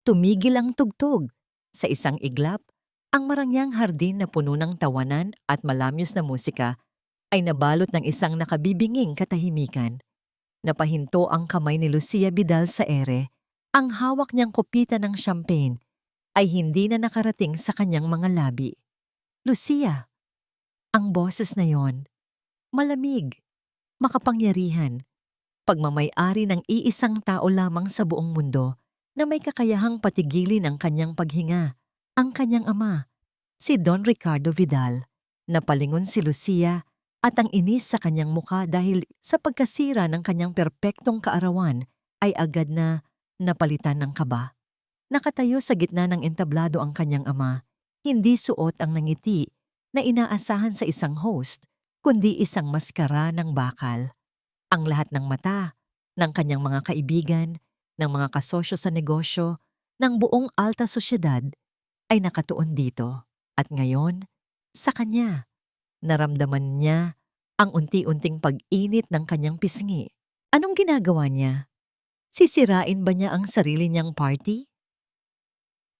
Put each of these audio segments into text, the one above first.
Tumigil ang tugtog. Sa isang iglap, ang marangyang hardin na puno ng tawanan at malamyos na musika ay nabalot ng isang nakabibinging katahimikan. Napahinto ang kamay ni Lucia Vidal sa ere. Ang hawak niyang kopita ng champagne ay hindi na nakarating sa kanyang mga labi. Lucia, ang boses na yon, malamig, makapangyarihan, pagmamay-ari ng iisang tao lamang sa buong mundo na may kakayahang patigilin ang kanyang paghinga, ang kanyang ama, si Don Ricardo Vidal. Napalingon si Lucia at ang inis sa kanyang mukha dahil sa pagkasira ng kanyang perpektong kaarawan ay agad na napalitan ng kaba. Nakatayo sa gitna ng entablado ang kanyang ama, hindi suot ang nangiti na inaasahan sa isang host, kundi isang maskara ng bakal. Ang lahat ng mata, ng kanyang mga kaibigan, ng mga kasosyo sa negosyo, ng buong alta sosyedad ay nakatuon dito. At ngayon, sa kanya, naramdaman niya ang unti-unting pag-init ng kanyang pisngi. Anong ginagawa niya? Sisirain ba niya ang sarili niyang party?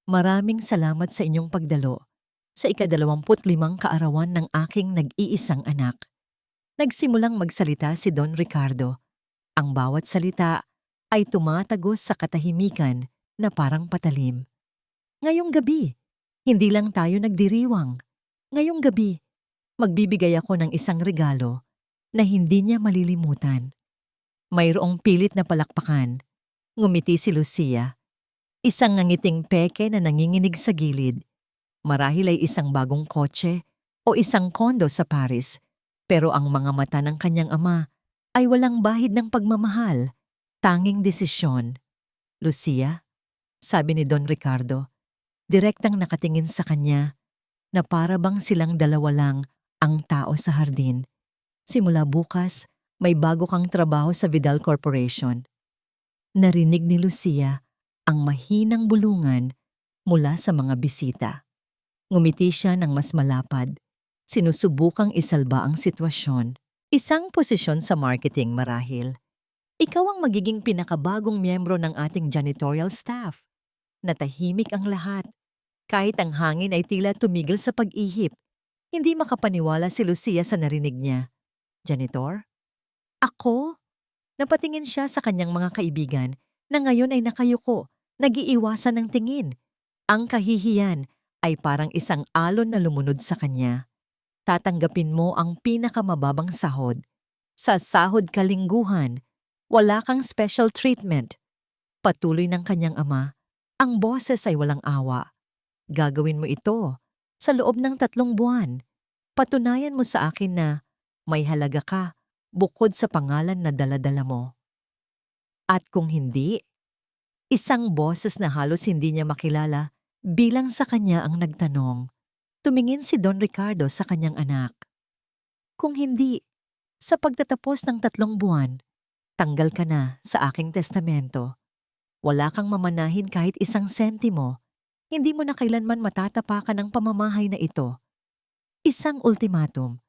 Maraming salamat sa inyong pagdalo sa ika-25 kaarawan ng aking nag-iisang anak. Nagsimulang magsalita si Don Ricardo. Ang bawat salita ay tumatagos sa katahimikan na parang patalim. Ngayong gabi, hindi lang tayo nagdiriwang. Ngayong gabi, magbibigay ako ng isang regalo na hindi niya malilimutan. Mayroong pilit na palakpakan. Ngumiti si Lucia. Isang ngangiting peke na nanginginig sa gilid. Marahil ay isang bagong kotse o isang kondo sa Paris, pero ang mga mata ng kanyang ama ay walang bahid ng pagmamahal, tanging desisyon. Lucia, sabi ni Don Ricardo, direktang nakatingin sa kanya na para bang silang dalawa lang ang tao sa hardin. Simula bukas, may bago kang trabaho sa Vidal Corporation. Narinig ni Lucia ang mahinang bulungan mula sa mga bisita. Ngumiti siya ng mas malapad. Sinusubukang isalba ang sitwasyon. Isang posisyon sa marketing marahil. Ikaw ang magiging pinakabagong miyembro ng ating janitorial staff. Natahimik ang lahat. Kahit ang hangin ay tila tumigil sa pag-ihip. Hindi makapaniwala si Lucia sa narinig niya. Janitor? Ako? Napatingin siya sa kanyang mga kaibigan na ngayon ay nakayuko, nag-iiwasan ng tingin. Ang kahihiyan ay parang isang alon na lumunod sa kanya. Tatanggapin mo ang pinakamababang sahod. Sa sahod kalingguhan, wala kang special treatment. Patuloy ng kanyang ama, ang boses ay walang awa. Gagawin mo ito sa loob ng 3 buwan. Patunayan mo sa akin na may halaga ka bukod sa pangalan na dala-dala mo. At kung hindi, isang boses na halos hindi niya makilala bilang sa kanya ang nagtanong. Tumingin si Don Ricardo sa kanyang anak. Kung hindi, sa pagtatapos ng 3 buwan, tanggal ka na sa aking testamento. Wala kang mamanahin kahit isang sentimo. Hindi mo na kailanman matatapakan ang pamamahay na ito. Isang ultimatum.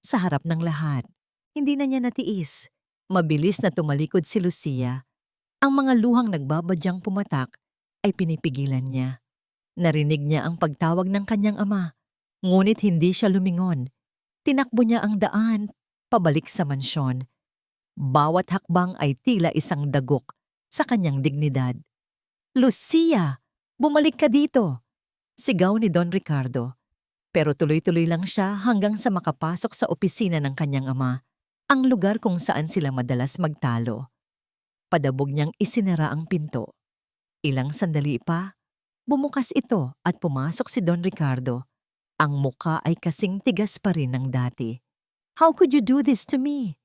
Sa harap ng lahat. Hindi na niya natiis. Mabilis na tumalikod si Lucia. Ang mga luhang nagbabadyang pumatak ay pinipigilan niya. Narinig niya ang pagtawag ng kanyang ama, ngunit hindi siya lumingon. Tinakbo niya ang daan, pabalik sa mansyon. Bawat hakbang ay tila isang dagok sa kanyang dignidad. Lucia, bumalik ka dito! Sigaw ni Don Ricardo. Pero tuloy-tuloy lang siya hanggang sa makapasok sa opisina ng kanyang ama, ang lugar kung saan sila madalas magtalo. Padabog niyang isinara ang pinto. Ilang sandali pa, bumukas ito at pumasok si Don Ricardo. Ang muka ay kasing tigas pa rin ng dati. How could you do this to me?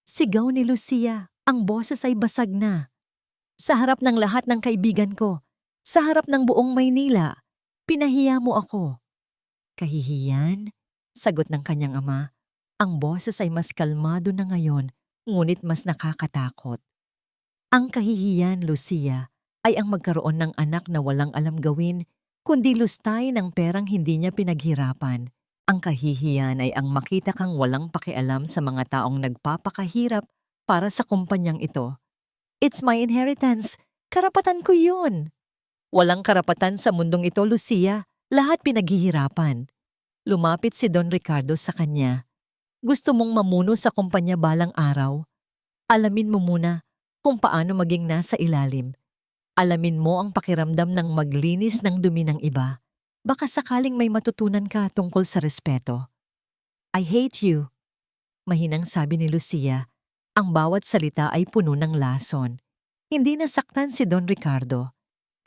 Sigaw ni Lucia, ang boses ay basag na. Sa harap ng lahat ng kaibigan ko, sa harap ng buong Maynila, pinahiya mo ako. Kahihiyan? Sagot ng kanyang ama. Ang boses ay mas kalmado na ngayon, ngunit mas nakakatakot. Ang kahihiyan, Lucia, ay ang magkaroon ng anak na walang alam gawin, kundi lustay ng perang hindi niya pinaghirapan. Ang kahihiyan ay ang makita kang walang pakialam sa mga taong nagpapakahirap para sa kumpanyang ito. It's my inheritance. Karapatan ko yun. Walang karapatan sa mundong ito, Lucia. Lahat pinaghihirapan. Lumapit si Don Ricardo sa kanya. Gusto mong mamuno sa kumpanya balang araw? Alamin mo muna kung paano maging nasa ilalim. Alamin mo ang pakiramdam ng maglinis ng dumi ng iba. Baka sakaling may matutunan ka tungkol sa respeto. I hate you, mahinang sabi ni Lucia. Ang bawat salita ay puno ng lason. Hindi nasaktan si Don Ricardo.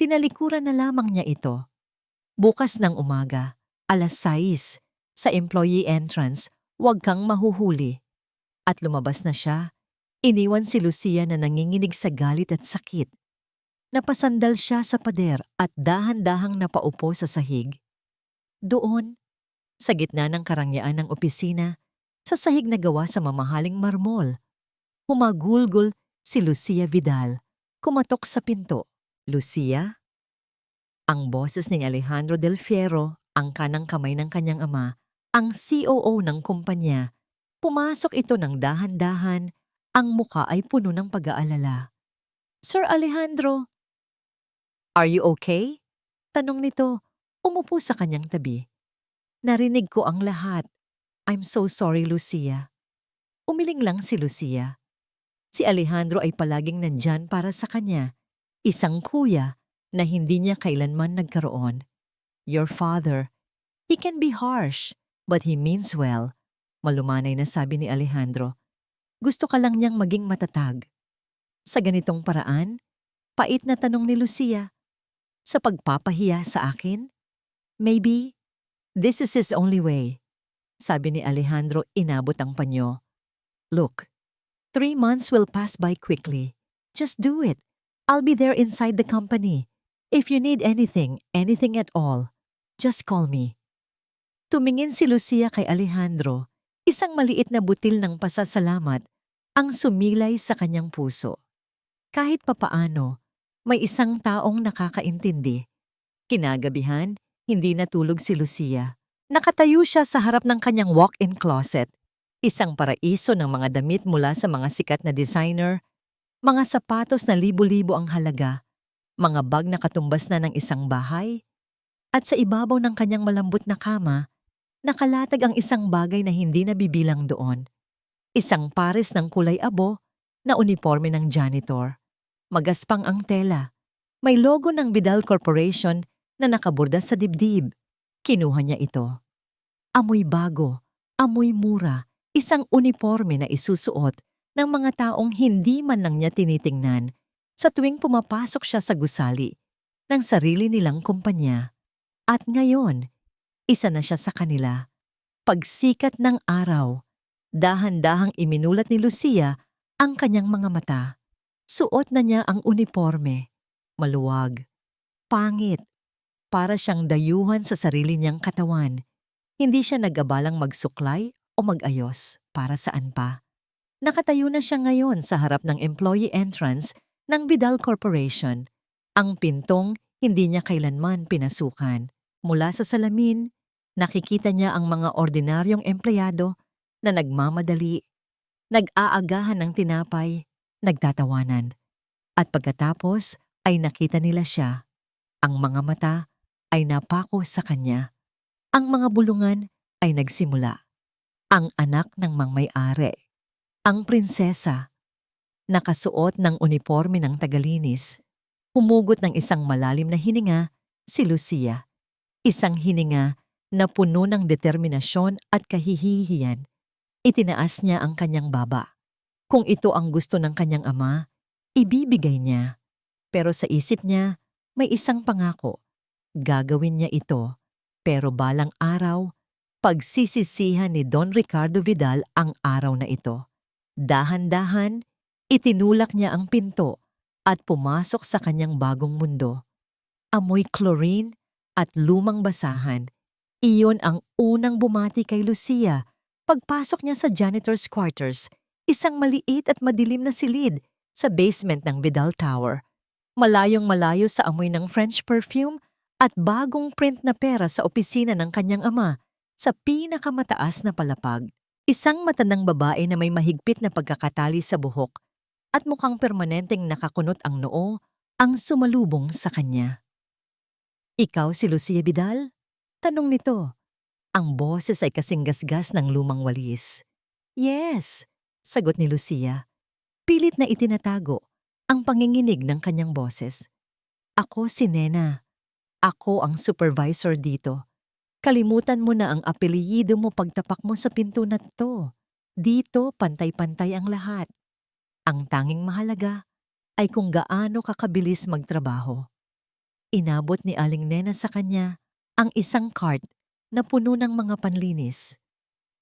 Tinalikuran na lamang niya ito. Bukas ng umaga, 6:00, sa employee entrance, huwag kang mahuhuli. At lumabas na siya. Iniwan si Lucia na nanginginig sa galit at sakit. Napasandal siya sa pader at dahan-dahang napaupo sa sahig. Doon, sa gitna ng karangyaan ng opisina, sa sahig na gawa sa mamahaling marmol, humagulgol si Lucia Vidal, kumatok sa pinto. Lucia? Ang boses ni Alejandro Del Fierro, ang kanang kamay ng kanyang ama, ang COO ng kumpanya. Pumasok ito ng dahan-dahan, ang muka ay puno ng pag-aalala. Sir Alejandro, are you okay? Tanong nito, umupo sa kanyang tabi. Narinig ko ang lahat. I'm so sorry, Lucia. Umiling lang si Lucia. Si Alejandro ay palaging nandyan para sa kanya. Isang kuya na hindi niya kailanman nagkaroon. Your father, he can be harsh, but he means well. Malumanay na sabi ni Alejandro. Gusto ka lang niyang maging matatag. Sa ganitong paraan, pait na tanong ni Lucia. Sa pagpapahiya sa akin? Maybe, this is his only way. Sabi ni Alejandro, inabot ang panyo. Look, 3 months will pass by quickly. Just do it. I'll be there inside the company. If you need anything at all, just call me. Tumingin si Lucia kay Alejandro, isang maliit na butil ng pasasalamat ang sumilay sa kanyang puso. Kahit papaano, may isang taong nakakaintindi. Kinagabihan, hindi natulog si Lucia. Nakatayo siya sa harap ng kanyang walk-in closet. Isang paraiso ng mga damit mula sa mga sikat na designer, mga sapatos na libo-libo ang halaga, mga bag na katumbas na ng isang bahay, at sa ibabaw ng kanyang malambot na kama, nakalatag ang isang bagay na hindi nabibilang doon. Isang pares ng kulay abo na uniforme ng janitor. Magaspang ang tela. May logo ng Vidal Corporation na nakaburda sa dibdib. Kinuha niya ito. Amoy bago, amoy mura, isang uniforme na isusuot ng mga taong hindi man lang niya tinitingnan sa tuwing pumapasok siya sa gusali ng sarili nilang kumpanya. At ngayon, isa na siya sa kanila. Pagsikat ng araw, dahan-dahang iminulat ni Lucia ang kanyang mga mata. Suot na niya ang uniforme. Maluwag, pangit, para siyang dayuhan sa sarili niyang katawan. Hindi siya nag-abalang magsuklay o mag-ayos para saan pa. Nakatayo na siya ngayon sa harap ng employee entrance ng Vidal Corporation. Ang pintong hindi niya kailanman pinasukan. Mula sa salamin, nakikita niya ang mga ordinaryong empleyado na nagmamadali, nag-aagahan ng tinapay, nagtatawanan. At pagkatapos ay nakita nila siya. Ang mga mata ay napako sa kanya. Ang mga bulungan ay nagsimula. Ang anak ng mangmay-ari. Ang prinsesa, nakasuot ng uniforme ng tagalinis, humugot ng isang malalim na hininga, si Lucia. Isang hininga na puno ng determinasyon at kahihihiyan. Itinaas niya ang kanyang baba. Kung ito ang gusto ng kanyang ama, ibibigay niya. Pero sa isip niya, may isang pangako. Gagawin niya ito, pero balang araw, pagsisisihan ni Don Ricardo Vidal ang araw na ito. Dahan-dahan, itinulak niya ang pinto at pumasok sa kanyang bagong mundo. Amoy chlorine at lumang basahan. Iyon ang unang bumati kay Lucia. Pagpasok niya sa janitor's quarters, isang maliit at madilim na silid sa basement ng Vidal Tower. Malayong malayo sa amoy ng French perfume at bagong print na pera sa opisina ng kanyang ama sa pinakamataas na palapag. Isang matandang babae na may mahigpit na pagkakatali sa buhok at mukhang permanenteng nakakunot ang noo ang sumalubong sa kanya. Ikaw si Lucia Vidal? Tanong nito. Ang boses ay kasing gasgas ng lumang walis. Yes, sagot ni Lucia. Pilit na itinatago ang panginginig ng kanyang boses. Ako si Nena. Ako ang supervisor dito. Kalimutan mo na ang apelyido mo pagtapak mo sa pinto na to. Dito pantay-pantay ang lahat. Ang tanging mahalaga ay kung gaano kakabilis magtrabaho. Inabot ni Aling Nena sa kanya ang isang cart na puno ng mga panlinis.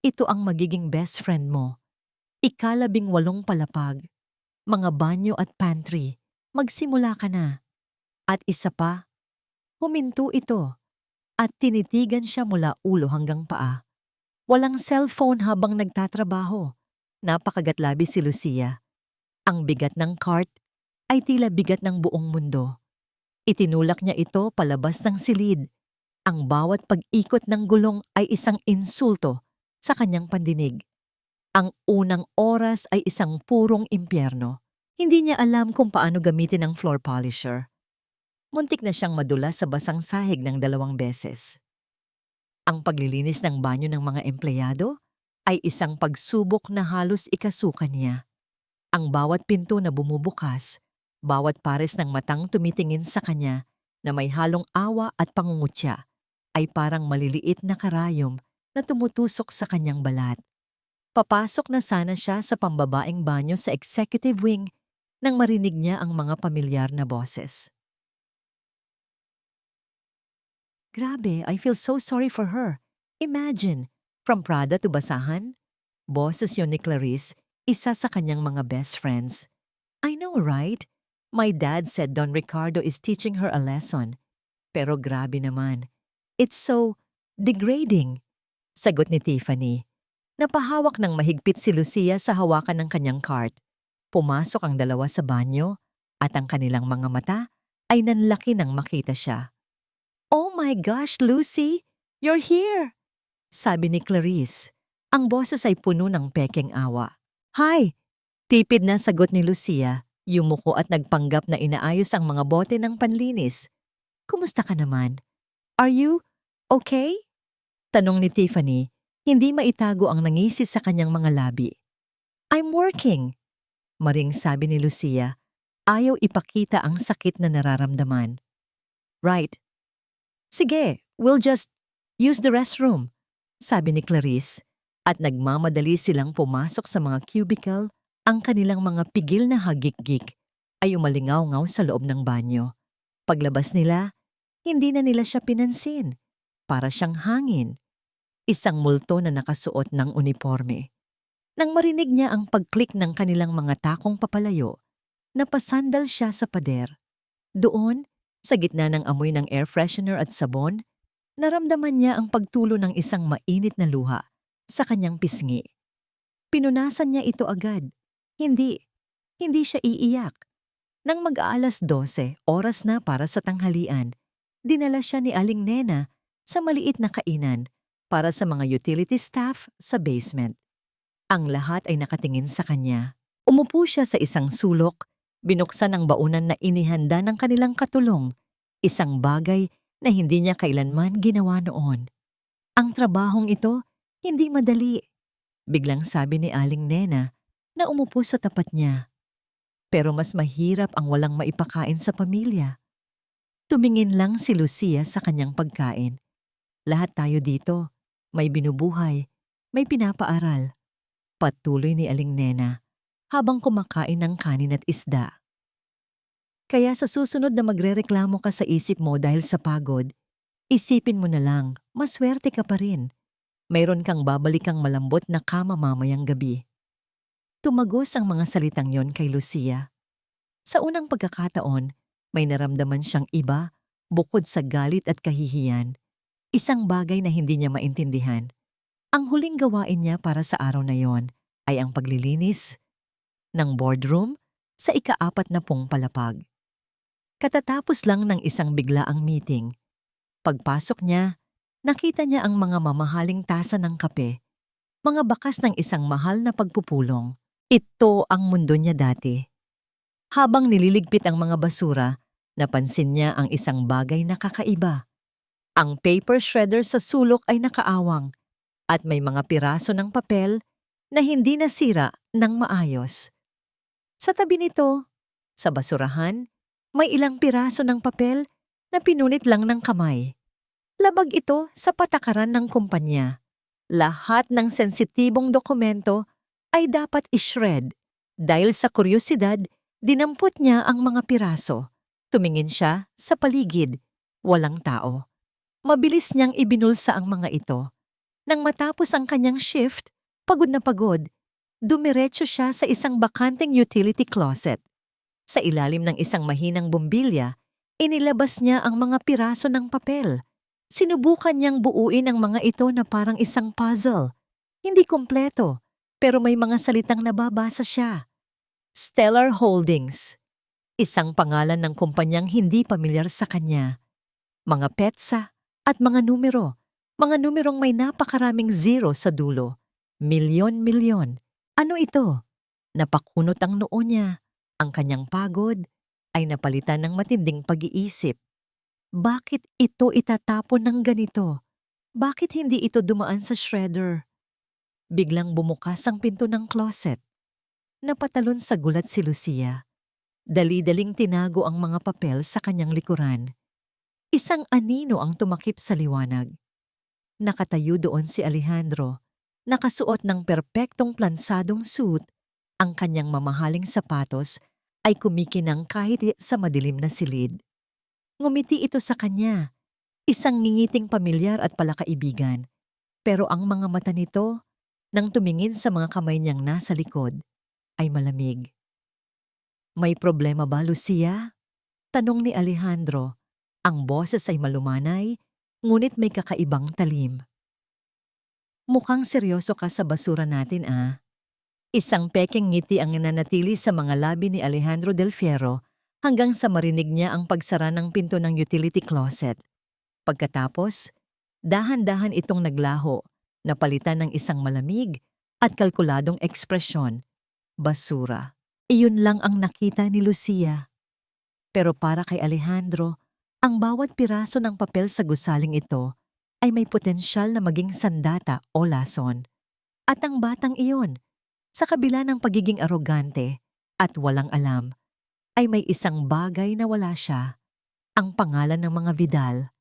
Ito ang magiging best friend mo. ika-18 palapag, mga banyo at pantry. Magsimula ka na. At isa pa, huminto ito at tinitigan siya mula ulo hanggang paa. Walang cellphone habang nagtatrabaho. Napakagatlabi si Lucia. Ang bigat ng cart ay tila bigat ng buong mundo. Itinulak niya ito palabas ng silid. Ang bawat pag-ikot ng gulong ay isang insulto sa kanyang pandinig. Ang unang oras ay isang purong impyerno. Hindi niya alam kung paano gamitin ang floor polisher. Muntik na siyang madula sa basang sahig ng 2 beses. Ang paglilinis ng banyo ng mga empleyado ay isang pagsubok na halos ikasukan niya. Ang bawat pinto na bumubukas, bawat pares ng matang tumitingin sa kanya na may halong awa at pangungutya ay parang maliliit na karayom na tumutusok sa kanyang balat. Papasok na sana siya sa pambabaeng banyo sa executive wing nang marinig niya ang mga pamilyar na boses. Grabe, I feel so sorry for her. Imagine, from Prada to Basahan? Boses yun ni Clarice, isa sa kanyang mga best friends. I know, right? My dad said Don Ricardo is teaching her a lesson. Pero grabe naman. It's so degrading. Sagot ni Tiffany. Napahawak ng mahigpit si Lucia sa hawakan ng kanyang cart. Pumasok ang dalawa sa banyo at ang kanilang mga mata ay nanlaki nang makita siya. Oh my gosh, Lucy! You're here! Sabi ni Clarice. Ang boses ay puno ng pekeng awa. Hi! Tipid na sagot ni Lucia, yumuko at nagpanggap na inaayos ang mga bote ng panlinis. Kumusta ka naman? Are you okay? Tanong ni Tiffany, hindi maitago ang nangisis sa kanyang mga labi. I'm working. Maring sabi ni Lucia, ayaw ipakita ang sakit na nararamdaman. Right. Sige, we'll just use the restroom, sabi ni Clarice, at nagmamadali silang pumasok sa mga cubicle. Ang kanilang mga pigil na hagik-gik ay umalingaw-ngaw sa loob ng banyo. Paglabas nila, hindi na nila siya pinansin. Para siyang hangin. Isang multo na nakasuot ng uniforme. Nang marinig niya ang pag-click ng kanilang mga takong papalayo, napasandal siya sa pader. Doon, sa gitna ng amoy ng air freshener at sabon, naramdaman niya ang pagtulo ng isang mainit na luha sa kanyang pisngi. Pinunasan niya ito agad. Hindi siya iiyak. Nang mag-aalas 12, oras na para sa tanghalian, dinala siya ni Aling Nena sa maliit na kainan para sa mga utility staff sa basement. Ang lahat ay nakatingin sa kanya. Umupo siya sa isang sulok, binuksan ang baunan na inihanda ng kanilang katulong, isang bagay na hindi niya kailanman ginawa noon. Ang trabahong ito, hindi madali. Biglang sabi ni Aling Nena na umupo sa tapat niya. Pero mas mahirap ang walang maipakain sa pamilya. Tumingin lang si Lucia sa kanyang pagkain. Lahat tayo dito, may binubuhay, may pinapaaral. Patuloy ni Aling Nena habang kumakain ng kanin at isda. Kaya sa susunod na magrereklamo ka sa isip mo dahil sa pagod, isipin mo na lang, maswerte ka pa rin. Mayroon kang babalikang malambot na kama mamayang gabi. Tumagos ang mga salitang yon kay Lucia. Sa unang pagkakataon, may naramdaman siyang iba bukod sa galit at kahihiyan. Isang bagay na hindi niya maintindihan. Ang huling gawain niya para sa araw na yon ay ang paglilinis ng boardroom sa ika-40 palapag. Katatapos lang ng isang biglaang meeting. Pagpasok niya, nakita niya ang mga mamahaling tasa ng kape, mga bakas ng isang mahal na pagpupulong. Ito ang mundo niya dati. Habang nililigpit ang mga basura, napansin niya ang isang bagay na kakaiba. Ang paper shredder sa sulok ay nakaawang at may mga piraso ng papel na hindi nasira ng maayos. Sa tabi nito, sa basurahan, may ilang piraso ng papel na pinunit lang ng kamay. Labag ito sa patakaran ng kumpanya. Lahat ng sensitibong dokumento ay dapat i-shred. Dahil sa kuryosidad, dinampot niya ang mga piraso. Tumingin siya sa paligid. Walang tao. Mabilis niyang ibinulsa ang mga ito. Nang matapos ang kanyang shift, pagod na pagod, dumiretso siya sa isang bakanteng utility closet. Sa ilalim ng isang mahinang bumbilya, inilabas niya ang mga piraso ng papel. Sinubukan niyang buuin ang mga ito na parang isang puzzle. Hindi kumpleto, pero may mga salitang nababasa siya. Stellar Holdings, isang pangalan ng kumpanyang hindi pamilyar sa kanya. Mga petsa at mga numerong may napakaraming zero sa dulo. Milyon-milyon. Ano ito? Napakunot ang noo niya. Ang kanyang pagod ay napalitan ng matinding pag-iisip. Bakit ito itatapon ng ganito? Bakit hindi ito dumaan sa shredder? Biglang bumukas ang pinto ng closet. Napatalon sa gulat si Lucia. Dali-daling tinago ang mga papel sa kanyang likuran. Isang anino ang tumakip sa liwanag. Nakatayo doon si Alejandro, nakasuot ng perpektong plansadong suit. Ang kanyang mamahaling sapatos ay kumikinang kahit sa madilim na silid. Ngumiti ito sa kanya, isang ngingiting pamilyar at palakaibigan. Pero ang mga mata nito, nang tumingin sa mga kamay niyang nasa likod, ay malamig. May problema ba, Lucia? Tanong ni Alejandro. Ang boses ay malumanay, ngunit may kakaibang talim. Mukhang seryoso ka sa basura natin, ah. Isang pekeng ngiti ang nananatili sa mga labi ni Alejandro Del Fierro hanggang sa marinig niya ang pagsara ng pinto ng utility closet. Pagkatapos, dahan-dahan itong naglaho, napalitan ng isang malamig at kalkuladong ekspresyon. Basura. Iyon lang ang nakita ni Lucia. Pero para kay Alejandro, ang bawat piraso ng papel sa gusaling ito ay may potensyal na maging sandata o lason. At ang batang iyon, sa kabila ng pagiging arogante at walang alam, ay may isang bagay na wala siya, ang pangalan ng mga Vidal.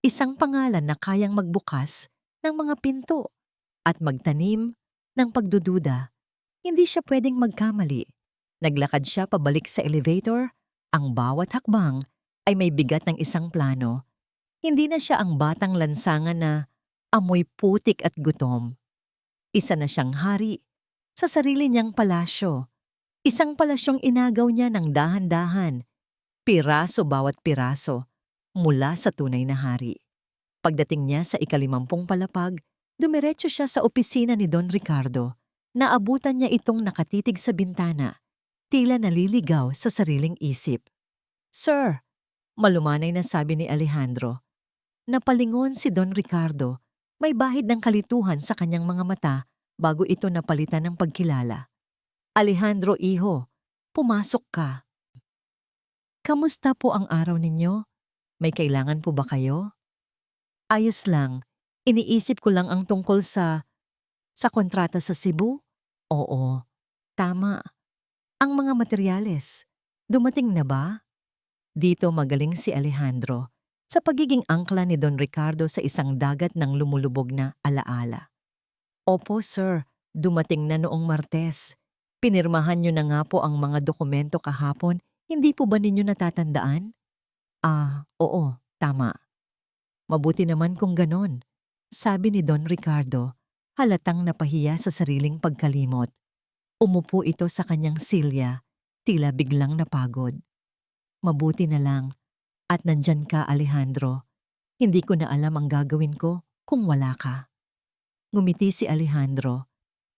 Isang pangalan na kayang magbukas ng mga pinto at magtanim ng pagdududa. Hindi siya pwedeng magkamali. Naglakad siya pabalik sa elevator. Ang bawat hakbang ay may bigat ng isang plano. Hindi na siya ang batang lansangan na amoy putik at gutom. Isa na siyang hari sa sarili niyang palasyo. Isang palasyong inagaw niya ng dahan-dahan, piraso bawat piraso, mula sa tunay na hari. Pagdating niya sa ika-50 palapag, dumiretso siya sa opisina ni Don Ricardo. Naabutan niya itong nakatitig sa bintana, tila naliligaw sa sariling isip. "Sir," malumanay na sabi ni Alejandro. Napalingon si Don Ricardo, may bahid ng kalituhan sa kanyang mga mata bago ito napalitan ng pagkilala. "Alejandro, iho, pumasok ka." "Kamusta po ang araw ninyo? May kailangan po ba kayo?" "Ayos lang. Iniisip ko lang ang tungkol sa kontrata sa Cebu?" "Oo, tama. Ang mga materyales, dumating na ba?" Dito magaling si Alejandro sa pagiging angkla ni Don Ricardo sa isang dagat ng lumulubog na alaala. "Opo, sir. Dumating na noong Martes. Pinirmahan niyo na nga po ang mga dokumento kahapon. Hindi po ba ninyo natatandaan?" Oo, tama." "Mabuti naman kung ganon," sabi ni Don Ricardo, halatang napahiya sa sariling pagkalimot. Umupo ito sa kanyang silya, tila biglang napagod. "Mabuti na lang. At nandyan ka, Alejandro. Hindi ko na alam ang gagawin ko kung wala ka." Ngumiti si Alejandro,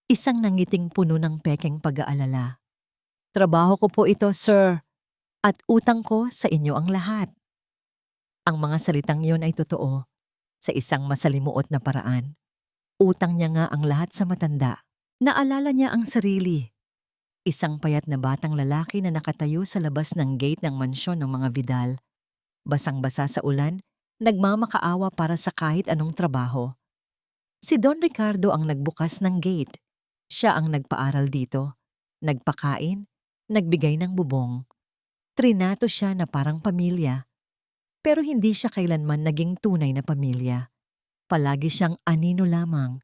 isang nangiting puno ng pekeng pag-aalala. "Trabaho ko po ito, sir. At utang ko sa inyo ang lahat." Ang mga salitang yon ay totoo. Sa isang masalimuot na paraan. Utang niya nga ang lahat sa matanda. Naalala niya ang sarili. Isang payat na batang lalaki na nakatayo sa labas ng gate ng mansyon ng mga Vidal. Basang-basa sa ulan, nagmamakaawa para sa kahit anong trabaho. Si Don Ricardo ang nagbukas ng gate. Siya ang nagpaaral dito, nagpakain, nagbigay ng bubong. Trinato siya na parang pamilya. Pero hindi siya kailanman naging tunay na pamilya. Palagi siyang anino lamang,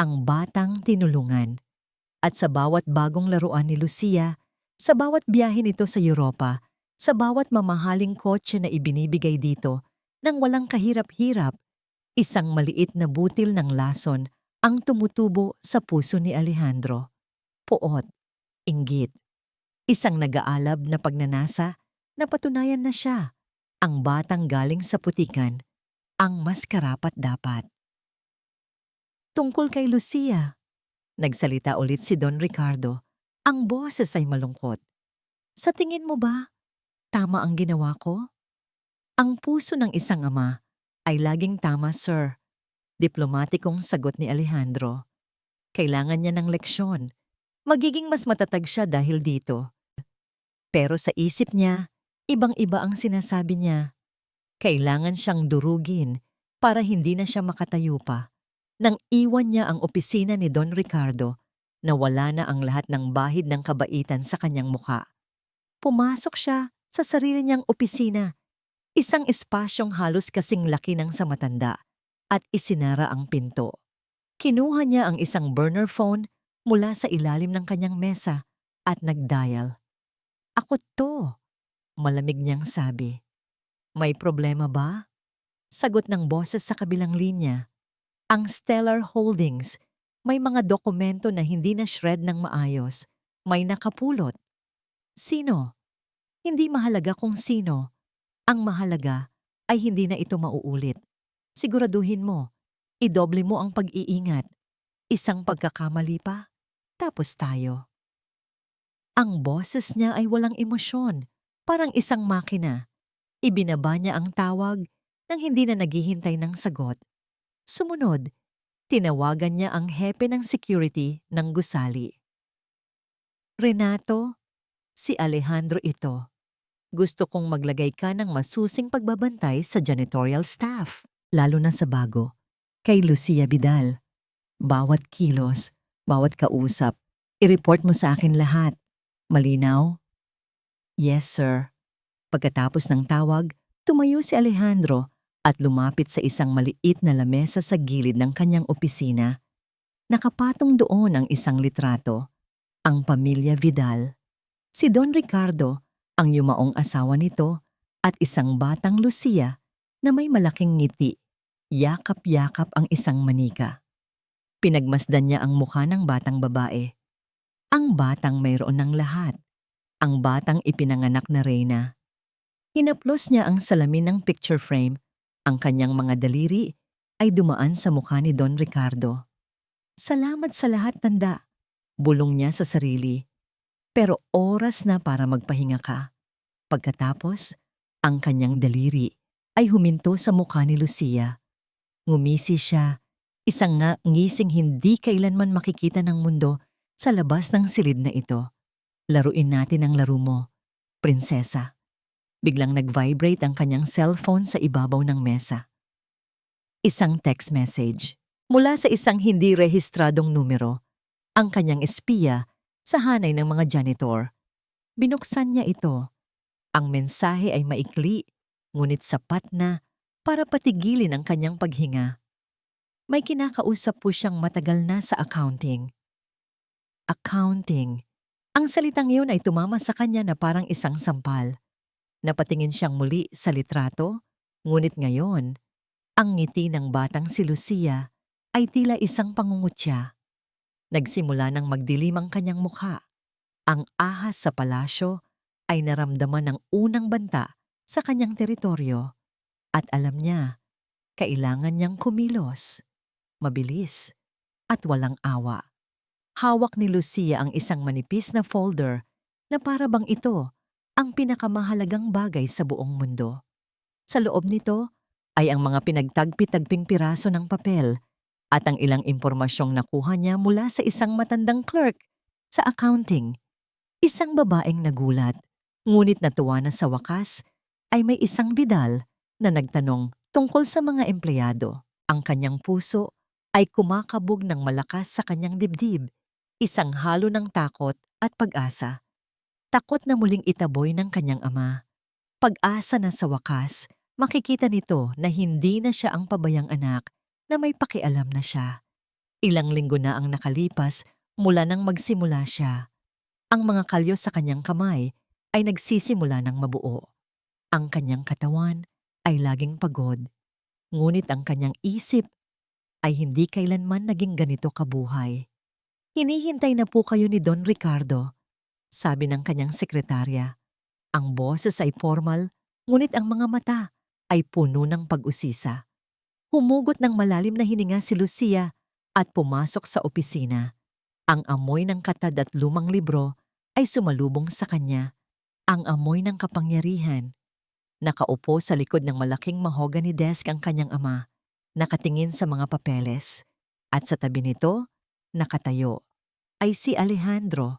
ang batang tinulungan. At sa bawat bagong laruan ni Lucia, sa bawat biyahe nito sa Europa, sa bawat mamahaling kotse na ibinibigay dito, nang walang kahirap-hirap, isang maliit na butil ng lason ang tumutubo sa puso ni Alejandro. Puot, inggit, isang nag-aalab na pagnanasa na patunayan na siya, ang batang galing sa putikan, ang mas karapat-dapat. Tungkol kay Lucia, nagsalita ulit si Don Ricardo. Ang boses ay malungkot. Sa tingin mo ba, tama ang ginawa ko? Ang puso ng isang ama ay laging tama, sir. Diplomatikong sagot ni Alejandro. Kailangan niya ng leksyon. Magiging mas matatag siya dahil dito. Pero sa isip niya, ibang-iba ang sinasabi niya. Kailangan siyang durugin para hindi na siya makatayo pa. Nang iwan niya ang opisina ni Don Ricardo, nawala na ang lahat ng bahid ng kabaitan sa kanyang muka. Pumasok siya sa sarili niyang opisina, isang espasyong halos kasing laki ng sa matanda, at isinara ang pinto. Kinuha niya ang isang burner phone mula sa ilalim ng kanyang mesa at nag-dial. Ako to, malamig niyang sabi. May problema ba? Sagot ng boses sa kabilang linya. Ang Stellar Holdings, may mga dokumento na hindi na shred ng maayos, may nakapulot. Sino? Hindi mahalaga kung sino. Ang mahalaga ay hindi na ito mauulit. Siguraduhin mo, idoble mo ang pag-iingat. Isang pagkakamali pa, tapos tayo. Ang boses niya ay walang emosyon, parang isang makina. Ibinaba niya ang tawag nang hindi na naghihintay ng sagot. Sumunod, tinawagan niya ang hepe ng security ng gusali. Renato, si Alejandro ito. Gusto kong maglagay ka ng masusing pagbabantay sa janitorial staff, lalo na sa bago. Kay Lucia Vidal. Bawat kilos, bawat kausap, i-report mo sa akin lahat. Malinaw? Yes, sir. Pagkatapos ng tawag, tumayo si Alejandro at lumapit sa isang maliit na lamesa sa gilid ng kanyang opisina. Nakapatong doon ang isang litrato, ang pamilya Vidal. Si Don Ricardo, ang yumaong asawa nito, at isang batang Lucia na may malaking ngiti. Yakap-yakap ang isang manika. Pinagmasdan niya ang mukha ng batang babae. Ang batang mayroon ng lahat. Ang batang ipinanganak na reyna. Hinaplos niya ang salamin ng picture frame. Ang kanyang mga daliri ay dumaan sa mukha ni Don Ricardo. Salamat sa lahat, tanda. Bulong niya sa sarili. Pero oras na para magpahinga ka. Pagkatapos, ang kanyang daliri ay huminto sa mukha ni Lucia. Ngumisi siya, isang ngising hindi kailanman makikita ng mundo sa labas ng silid na ito. Laruin natin ang laro mo, prinsesa. Biglang nag-vibrate ang kanyang cellphone sa ibabaw ng mesa. Isang text message mula sa isang hindi rehistradong numero. Ang kanyang espiya sa hanay ng mga janitor. Binuksan niya ito. Ang mensahe ay maikli, ngunit sapat na para patigilin ang kanyang paghinga. May kinakausap po siyang matagal na sa accounting. Accounting. Ang salitang iyon ay tumama sa kanya na parang isang sampal. Napatingin siyang muli sa litrato, ngunit ngayon, ang ngiti ng batang si Lucia ay tila isang pangungutya. Nagsimula ng magdilim ang kanyang mukha. Ang ahas sa palasyo ay naramdaman ng unang banta sa kanyang teritoryo. At alam niya, kailangan niyang kumilos, mabilis, at walang awa. Hawak ni Lucia ang isang manipis na folder na para bang ito ang pinakamahalagang bagay sa buong mundo. Sa loob nito ay ang mga pinagtagpi-tagping piraso ng papel at ang ilang impormasyong nakuha niya mula sa isang matandang clerk sa accounting. Isang babaeng nagulat, ngunit natuwa na sa wakas ay may isang Vidal na nagtanong, Tungkol sa mga empleyado, ang kanyang puso ay kumakabog ng malakas sa kanyang dibdib, isang halo ng takot at pag-asa. Takot na muling itaboy ng kanyang ama. Pag-asa na sa wakas, makikita nito na hindi na siya ang pabayang anak na may pakialam na siya. Ilang linggo na ang nakalipas mula nang magsimula siya. Ang mga kalyo sa kanyang kamay ay nagsisimula ng mabuo. Ang kanyang katawan ay laging pagod. Ngunit ang kanyang isip ay hindi kailanman naging ganito kabuhay. Hinihintay na po kayo ni Don Ricardo, sabi ng kanyang sekretarya. Ang boses ay formal, ngunit ang mga mata ay puno ng pag-usisa. Humugot ng malalim na hininga si Lucia at pumasok sa opisina. Ang amoy ng katad at lumang libro ay sumalubong sa kanya. Ang amoy ng kapangyarihan. Nakaupo sa likod ng malaking mahogany desk ang kanyang ama, nakatingin sa mga papeles. At sa tabi nito, nakatayo, ay si Alejandro,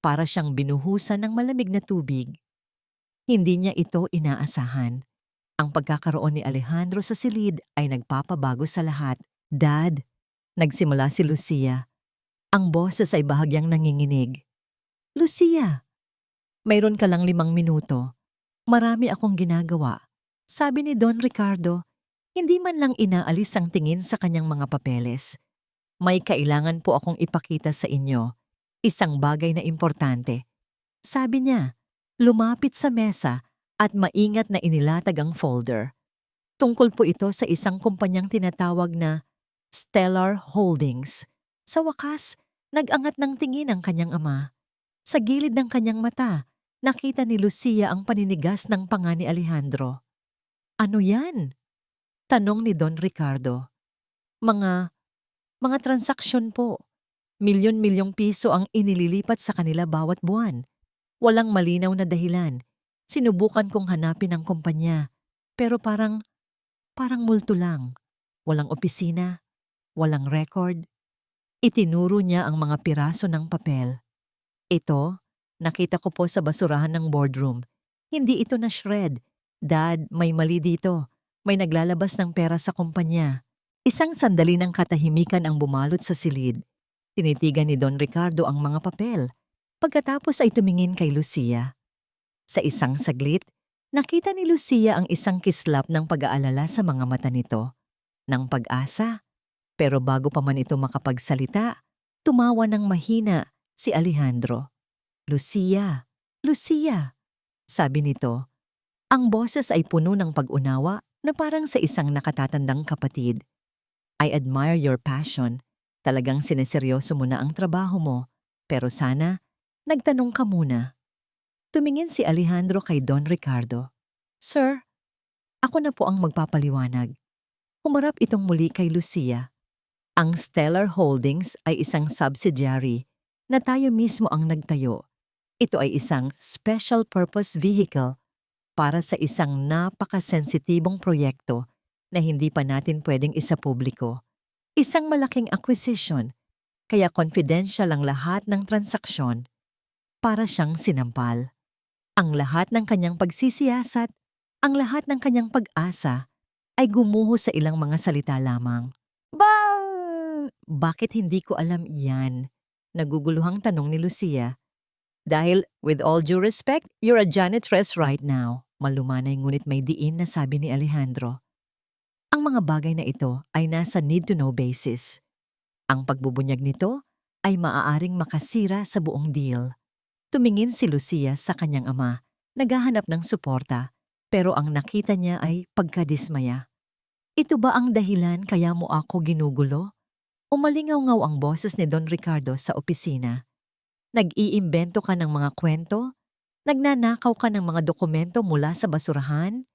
para siyang binuhusan ng malamig na tubig. Hindi niya ito inaasahan. Ang pagkakaroon ni Alejandro sa silid ay nagpapabago sa lahat. Dad, nagsimula si Lucia. Ang boses ay bahagyang nanginginig. Lucia, mayroon ka lang 5 minuto. Marami akong ginagawa. Sabi ni Don Ricardo, hindi man lang inaalis ang tingin sa kanyang mga papeles. May kailangan po akong ipakita sa inyo. Isang bagay na importante. Sabi niya, lumapit sa mesa at maingat na inilatag ang folder. Tungkol po ito sa isang kumpanyang tinatawag na Stellar Holdings. Sa wakas, nag-angat ng tingin ang kanyang ama. Sa gilid ng kanyang mata, nakita ni Lucia ang paninigas ng panga ni Alejandro. Ano yan? Tanong ni Don Ricardo. Mga transaksyon po. Milyon-milyong piso ang inililipat sa kanila bawat buwan. Walang malinaw na dahilan. Sinubukan kong hanapin ang kumpanya. Pero parang multo lang. Walang opisina, walang record. Itinuro niya ang mga piraso ng papel. Ito, nakita ko po sa basurahan ng boardroom. Hindi ito na shred. Dad, may mali dito. May naglalabas ng pera sa kumpanya. Isang sandali ng katahimikan ang bumalot sa silid. Tinitigan ni Don Ricardo ang mga papel. Pagkatapos ay tumingin kay Lucia. Sa isang saglit, nakita ni Lucia ang isang kislap ng pag-aalala sa mga mata nito. Ng pag-asa. Pero bago pa man ito makapagsalita, tumawa ng mahina si Alejandro. Lucia, Lucia, sabi nito. Ang boses ay puno ng pag-unawa na parang sa isang nakatatandang kapatid. I admire your passion. Talagang sineseryoso mo na ang trabaho mo. Pero sana, nagtanong ka muna. Tumingin si Alejandro kay Don Ricardo. Sir, ako na po ang magpapaliwanag. Humarap itong muli kay Lucia. Ang Stellar Holdings ay isang subsidiary na tayo mismo ang nagtayo. Ito ay isang special purpose vehicle para sa isang napakasensitibong proyekto na hindi pa natin pwedeng isapubliko. Isang malaking acquisition, kaya confidential ang lahat ng transaksyon. Para siyang sinampal. Ang lahat ng kanyang pagsisiyasat, ang lahat ng kanyang pag-asa ay gumuho sa ilang mga salita lamang. Bakit hindi ko alam iyan? Naguguluhang tanong ni Lucia. Dahil, with all due respect, you're a janitress right now. Malumanay ngunit may diin na sabi ni Alejandro. Ang mga bagay na ito ay nasa need-to-know basis. Ang pagbubunyag nito ay maaaring makasira sa buong deal. Tumingin si Lucia sa kanyang ama, naghahanap ng suporta, pero ang nakita niya ay pagkadismaya. Ito ba ang dahilan kaya mo ako ginugulo? Umalingaw-ngaw ang boses ni Don Ricardo sa opisina. Nag-iimbento ka ng mga kwento? Nagnanakaw ka ng mga dokumento mula sa basurahan?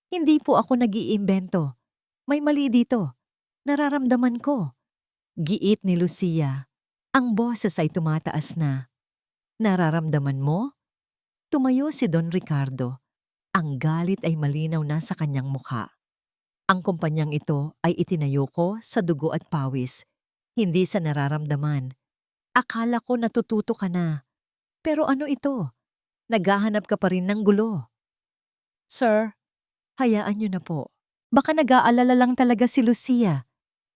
Hindi po ako nag-iimbento. May mali dito. Nararamdaman ko. Giit ni Lucia. Ang boses ay tumataas na. Nararamdaman mo? Tumayo si Don Ricardo. Ang galit ay malinaw na sa kanyang mukha. Ang kumpanyang ito ay itinayo ko sa dugo at pawis, hindi sa nararamdaman. Akala ko natututo ka na. Pero ano ito? Naghahanap ka pa rin ng gulo. Sir, hayaan niyo na po. Baka nag-aalala lang talaga si Lucia,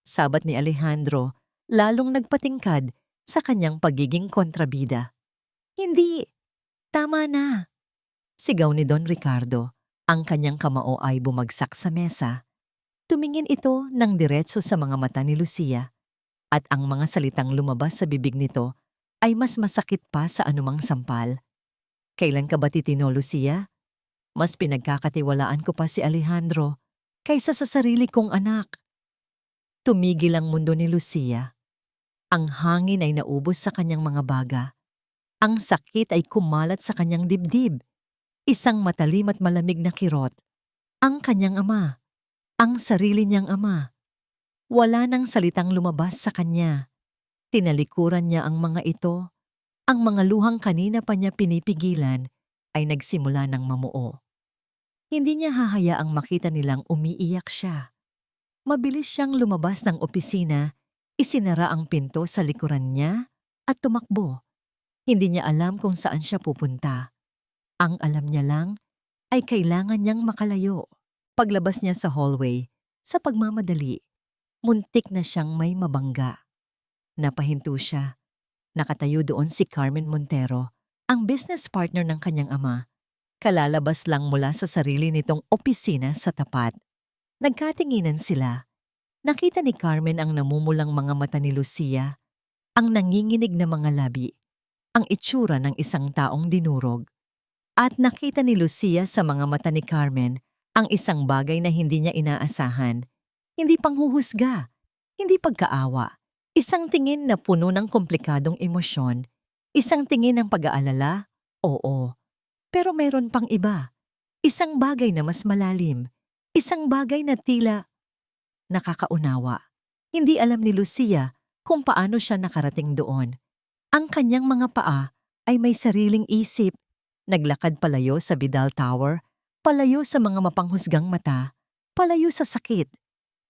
sabat ni Alejandro, lalong nagpatingkad sa kanyang pagiging kontrabida. Hindi, tama na, sigaw ni Don Ricardo. Ang kanyang kamao ay bumagsak sa mesa. Tumingin ito ng diretso sa mga mata ni Lucia at ang mga salitang lumabas sa bibig nito ay mas masakit pa sa anumang sampal. Kailan ka ba titino, Lucia? Mas pinagkakatiwalaan ko pa si Alejandro kaysa sa sarili kong anak. Tumigil ang mundo ni Lucia. Ang hangin ay naubos sa kanyang mga baga. Ang sakit ay kumalat sa kanyang dibdib. Isang matalim at malamig na kirot. Ang kanyang ama. Ang sarili niyang ama. Wala nang salitang lumabas sa kanya. Tinalikuran niya ang mga ito. Ang mga luhang kanina pa niya pinipigilan ay nagsimula ng mamuo. Hindi niya hahayaang makita nilang umiiyak siya. Mabilis siyang lumabas ng opisina, isinara ang pinto sa likuran niya at tumakbo. Hindi niya alam kung saan siya pupunta. Ang alam niya lang ay kailangan niyang makalayo. Paglabas niya sa hallway, sa pagmamadali, muntik na siyang may mabangga. Napahinto siya. Nakatayo doon si Carmen Montero, ang business partner ng kanyang ama. Kalalabas lang mula sa sarili nitong opisina sa tapat. Nagkatinginan sila. Nakita ni Carmen ang namumulang mga mata ni Lucia, ang nanginginig na mga labi, ang itsura ng isang taong dinurog. At nakita ni Lucia sa mga mata ni Carmen ang isang bagay na hindi niya inaasahan. Hindi panghuhusga, hindi pagkaawa. Isang tingin na puno ng komplikadong emosyon. Isang tingin ng pag-aalala, oo. Pero meron pang iba. Isang bagay na mas malalim. Isang bagay na tila nakakaunawa. Hindi alam ni Lucia kung paano siya nakarating doon. Ang kanyang mga paa ay may sariling isip. Naglakad palayo sa Vidal Tower, palayo sa mga mapanghusgang mata, palayo sa sakit.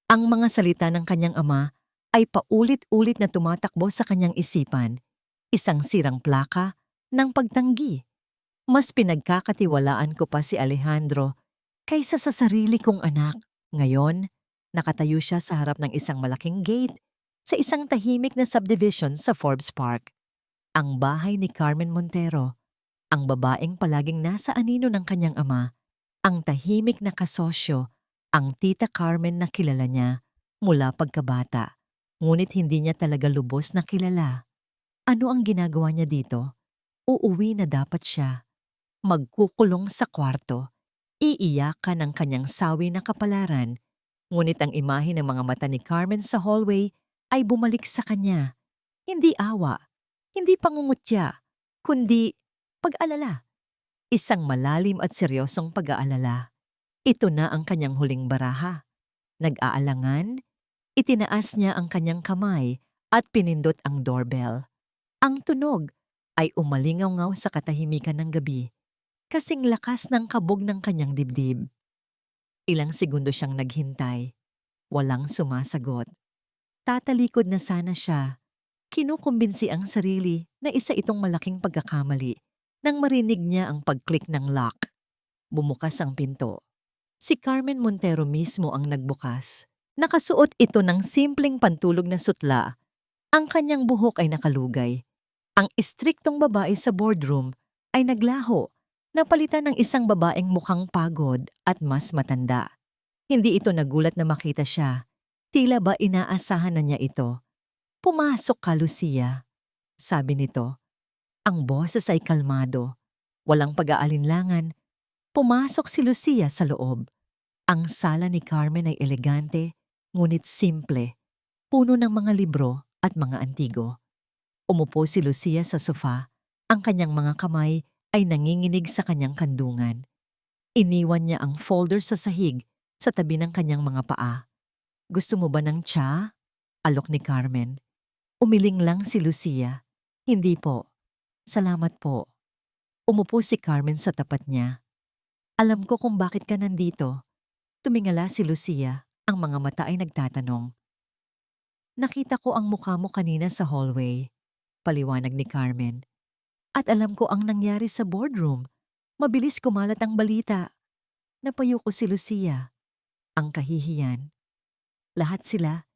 Ang mga salita ng kanyang ama ay paulit-ulit na tumatakbo sa kanyang isipan. Isang sirang plaka ng pagtanggi. Mas pinagkakatiwalaan ko pa si Alejandro kaysa sa sarili kong anak. Ngayon, nakatayo siya sa harap ng isang malaking gate sa isang tahimik na subdivision sa Forbes Park. Ang bahay ni Carmen Montero, ang babaeng palaging nasa anino ng kanyang ama, ang tahimik na kasosyo, ang tita Carmen na kilala niya mula pagkabata, ngunit hindi niya talaga lubos na kilala. Ano ang ginagawa niya dito? Uuwi na dapat siya. Magkukulong sa kwarto. Iiyakan ng kanyang sawi na kapalaran, ngunit ang imahe ng mga mata ni Carmen sa hallway ay bumalik sa kanya. Hindi awa, hindi pangungutya, kundi pag-alala. Isang malalim at seryosong pag-aalala. Ito na ang kanyang huling baraha. Nag-aalangan, itinaas niya ang kanyang kamay at pinindot ang doorbell. Ang tunog ay umalingaw-ngaw sa katahimikan ng gabi, kasing lakas ng kabog ng kanyang dibdib. Ilang segundo siyang naghintay. Walang sumasagot. Tatalikod na sana siya. Kinukumbinsi ang sarili na isa itong malaking pagkakamali nang marinig niya ang pag-click ng lock. Bumukas ang pinto. Si Carmen Montero mismo ang nagbukas. Nakasuot ito ng simpleng pantulog na sutla. Ang kanyang buhok ay nakalugay. Ang istriktong babae sa boardroom ay naglaho, napalitan ng isang babaeng mukhang pagod at mas matanda. Hindi ito nagulat na makita siya. Tila ba inaasahan na niya ito. "Pumasok ka, Lucia," sabi nito. Ang boses ay kalmado. Walang pag-aalinlangan. Pumasok si Lucia sa loob. Ang sala ni Carmen ay elegante, ngunit simple. Puno ng mga libro at mga antigo. Umupo si Lucia sa sofa. Ang kanyang mga kamay ay nanginginig sa kanyang kandungan. Iniwan niya ang folder sa sahig sa tabi ng kanyang mga paa. "Gusto mo ba ng tsa?" alok ni Carmen. Umiling lang si Lucia. "Hindi po. Salamat po." Umupo si Carmen sa tapat niya. "Alam ko kung bakit ka nandito." Tumingala si Lucia. Ang mga mata ay nagtatanong. "Nakita ko ang mukha mo kanina sa hallway," paliwanag ni Carmen. "At alam ko ang nangyari sa boardroom. Mabilis kumalat ang balita." Napayo ko si Lucia. ang kahihiyan. Lahat sila,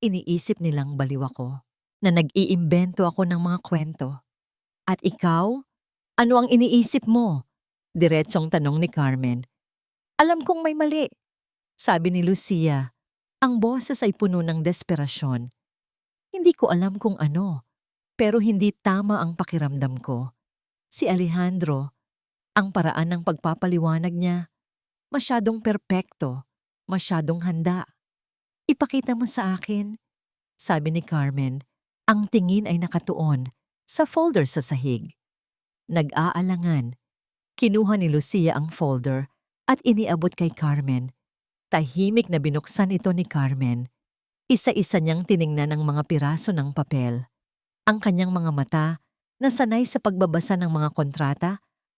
iniisip nilang baliw ako, na nag-iimbento ako ng mga kwento. At ikaw? Ano ang iniisip mo? Diretsong tanong ni Carmen. Alam kong may mali, sabi ni Lucia. Ang boses ay puno ng desperasyon. Hindi ko alam kung ano, pero hindi tama ang pakiramdam ko. Si Alejandro, ang paraan ng pagpapaliwanag niya, masyadong perpekto, masyadong handa. Ipakita mo sa akin, sabi ni Carmen. Ang tingin ay nakatuon sa folder sa sahig. Nag-aalangan, kinuha ni Lucia ang folder at iniabot kay Carmen. Tahimik na binuksan ito ni Carmen. Isa-isa niyang tiningnan ang mga piraso ng papel. Ang kanyang mga mata, na sanay sa pagbabasa ng mga kontrata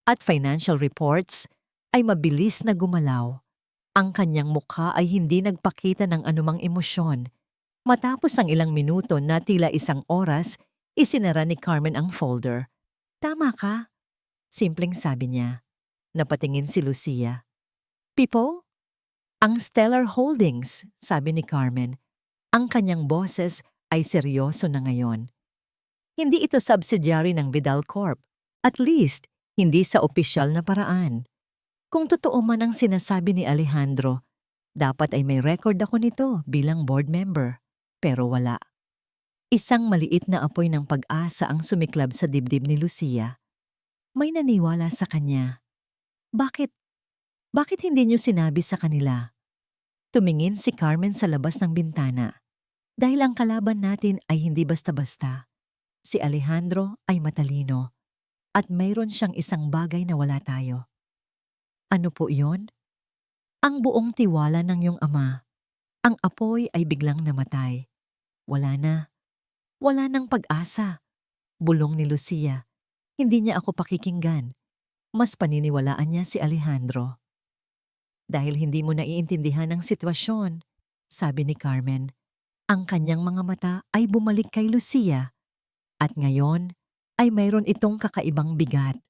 at financial reports, ay mabilis na gumalaw. Ang kanyang mukha ay hindi nagpakita ng anumang emosyon. Matapos ang ilang minuto na tila isang oras, isinara ni Carmen ang folder. Tama ka, simpleng sabi niya. Napatingin si Lucia. Pipo? Ang Stellar Holdings, sabi ni Carmen. Ang kanyang boses ay seryoso na ngayon. Hindi ito subsidiary ng Vidal Corp. At least, hindi sa opisyal na paraan. Kung totoo man ang sinasabi ni Alejandro, dapat ay may record ako nito bilang board member. Pero wala. Isang maliit na apoy ng pag-asa ang sumiklab sa dibdib ni Lucia. May naniwala sa kanya. Bakit? Bakit hindi niyo sinabi sa kanila? Tumingin si Carmen sa labas ng bintana. Dahil ang kalaban natin ay hindi basta-basta. Si Alejandro ay matalino. At mayroon siyang isang bagay na wala tayo. Ano po yon? Ang buong tiwala ng iyong ama. Ang apoy ay biglang namatay. Wala na. Wala nang pag-asa. Bulong ni Lucia. Hindi niya ako pakikinggan. Mas paniniwalaan niya si Alejandro. Dahil hindi mo naiintindihan ang sitwasyon, sabi ni Carmen. Ang kanyang mga mata ay bumalik kay Lucia. At ngayon ay mayroon itong kakaibang bigat.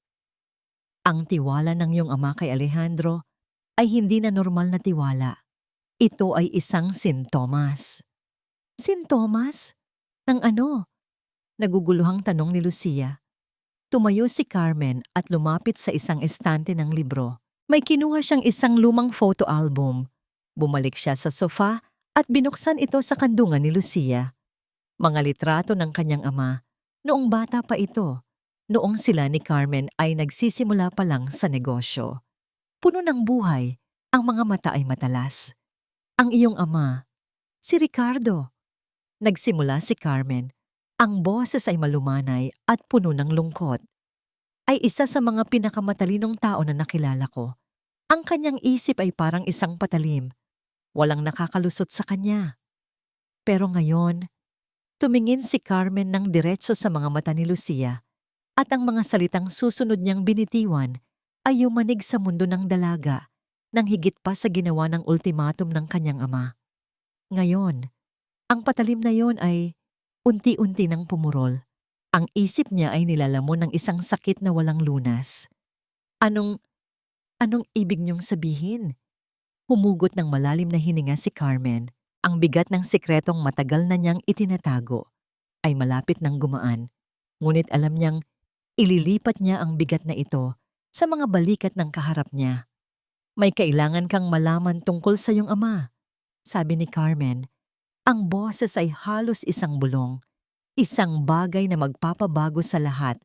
Ang tiwala ng iyong ama kay Alejandro ay hindi na normal na tiwala. Ito ay isang sintomas. Sintomas? Ng ano? Naguguluhang tanong ni Lucia. Tumayo si Carmen at lumapit sa isang estante ng libro. May kinuha siyang isang lumang photo album. Bumalik siya sa sofa at binuksan ito sa kandungan ni Lucia. Mga litrato ng kanyang ama. Noong bata pa ito, noong sila ni Carmen ay nagsisimula pa lang sa negosyo. Puno ng buhay, ang mga mata ay matalas. Ang iyong ama, si Ricardo. Nagsimula si Carmen. Ang boses ay malumanay at puno ng lungkot. Ay isa sa mga pinakamatalinong tao na nakilala ko. Ang kanyang isip ay parang isang patalim. Walang nakakalusot sa kanya. Pero ngayon, tumingin si Carmen ng diretso sa mga mata ni Lucia at ang mga salitang susunod niyang binitiwan ay yumanig sa mundo ng dalaga nang higit pa sa ginawa ng ultimatum ng kanyang ama. Ngayon, ang patalim na yon ay unti-unti nang pumurol. Ang isip niya ay nilalamon ng isang sakit na walang lunas. Anong ibig niyong sabihin? Humugot ng malalim na hininga si Carmen. Ang bigat ng sikretong matagal na niyang itinatago ay malapit ng gumaan. Ngunit alam niyang ililipat niya ang bigat na ito sa mga balikat ng kaharap niya. May kailangan kang malaman tungkol sa iyong ama, sabi ni Carmen. Ang boses ay halos isang bulong. Isang bagay na magpapabago sa lahat.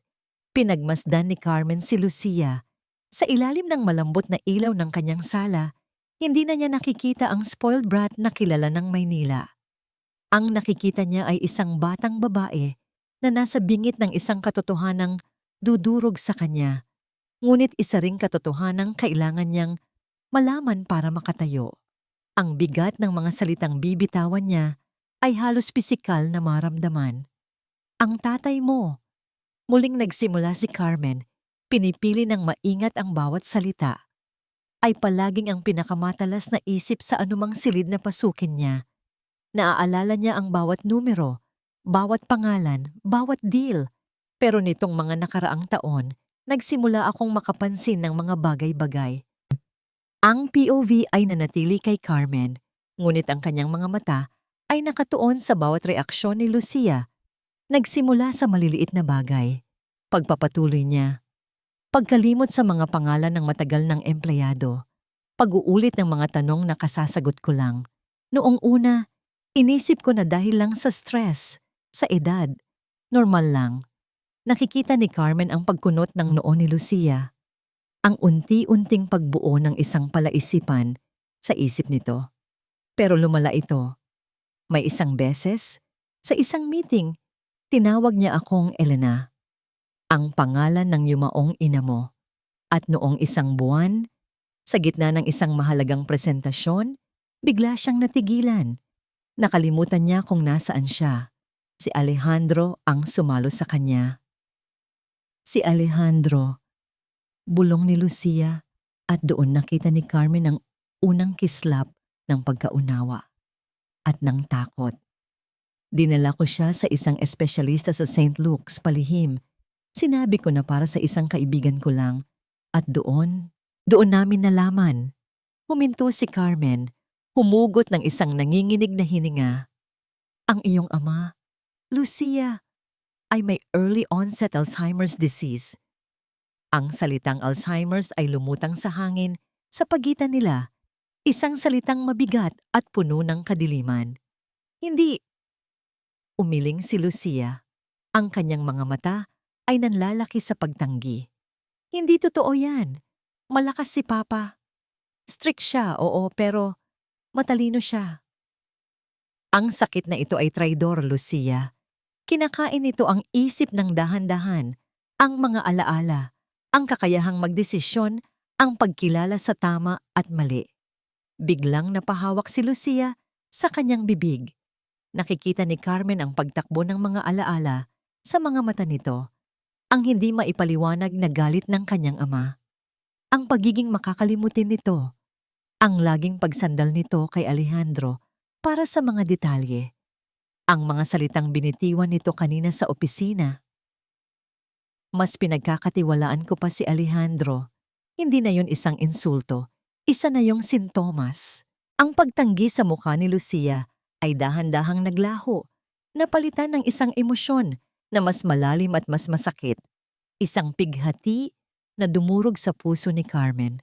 Pinagmasdan ni Carmen si Lucia. Sa ilalim ng malambot na ilaw ng kanyang sala, hindi na niya nakikita ang spoiled brat na kilala ng Maynila. Ang nakikita niya ay isang batang babae na nasa bingit ng isang katotohanang dudurog sa kanya. Ngunit isa ring katotohanang kailangan niyang malaman para makatayo. Ang bigat ng mga salitang bibitawan niya ay halos pisikal na maramdaman. Ang tatay mo. Muling nagsimula si Carmen, pinipili ng maingat ang bawat salita. Ay palaging ang pinakamatalas na isip sa anumang silid na pasukin niya. Naaalala niya ang bawat numero, bawat pangalan, bawat deal. Pero nitong mga nakaraang taon, nagsimula akong makapansin ng mga bagay-bagay. Ang POV ay nanatili kay Carmen, ngunit ang kanyang mga mata ay nakatuon sa bawat reaksyon ni Lucia. Nagsimula sa maliliit na bagay. Pagpapatuloy niya. Pagkalimot sa mga pangalan ng matagal ng empleyado. Pag-uulit ng mga tanong na kasasagot ko lang. Noong una, inisip ko na dahil lang sa stress, sa edad. Normal lang. Nakikita ni Carmen ang pagkunot ng noo ni Lucia. Ang unti-unting pagbuo ng isang palaisipan sa isip nito. Pero lumala ito. May isang beses, sa isang meeting, tinawag niya akong Elena, ang pangalan ng yumaong ina mo. At noong isang buwan, sa gitna ng isang mahalagang presentasyon, bigla siyang natigilan. Nakalimutan niya kung nasaan siya. Si Alejandro ang sumalo sa kanya. Si Alejandro, bulong ni Lucia, at doon nakita ni Carmen ang unang kislap ng pagkaunawa at ng takot. Dinala ko siya sa isang espesyalista sa St. Luke's palihim. Sinabi ko na para sa isang kaibigan ko lang. At doon namin nalaman. Huminto si Carmen, humugot ng isang nanginginig na hininga. Ang iyong ama, Lucia, ay may early onset Alzheimer's disease. Ang salitang Alzheimer's ay lumutang sa hangin sa pagitan nila, isang salitang mabigat at puno ng kadiliman. Hindi. Umiling si Lucia. Ang kanyang mga mata ay nanlalaki sa pagtanggi. Hindi totoo yan. Malakas si Papa. Strict siya, oo, pero matalino siya. Ang sakit na ito ay traidor, Lucia. Kinakain nito ang isip ng dahan-dahan, ang mga alaala, ang kakayahang magdesisyon, ang pagkilala sa tama at mali. Biglang napahawak si Lucia sa kanyang bibig. Nakikita ni Carmen ang pagtakbo ng mga alaala sa mga mata nito, ang hindi maipaliwanag na galit ng kanyang ama. Ang pagiging makakalimutin nito, ang laging pagsandal nito kay Alejandro para sa mga detalye. Ang mga salitang binitiwan nito kanina sa opisina. Mas pinagkakatiwalaan ko pa si Alejandro. Hindi na yon isang insulto, isa na yung sintomas. Ang pagtanggi sa mukha ni Lucia ay dahan-dahang naglaho, napalitan ng isang emosyon na mas malalim at mas masakit. Isang pighati na dumurog sa puso ni Carmen.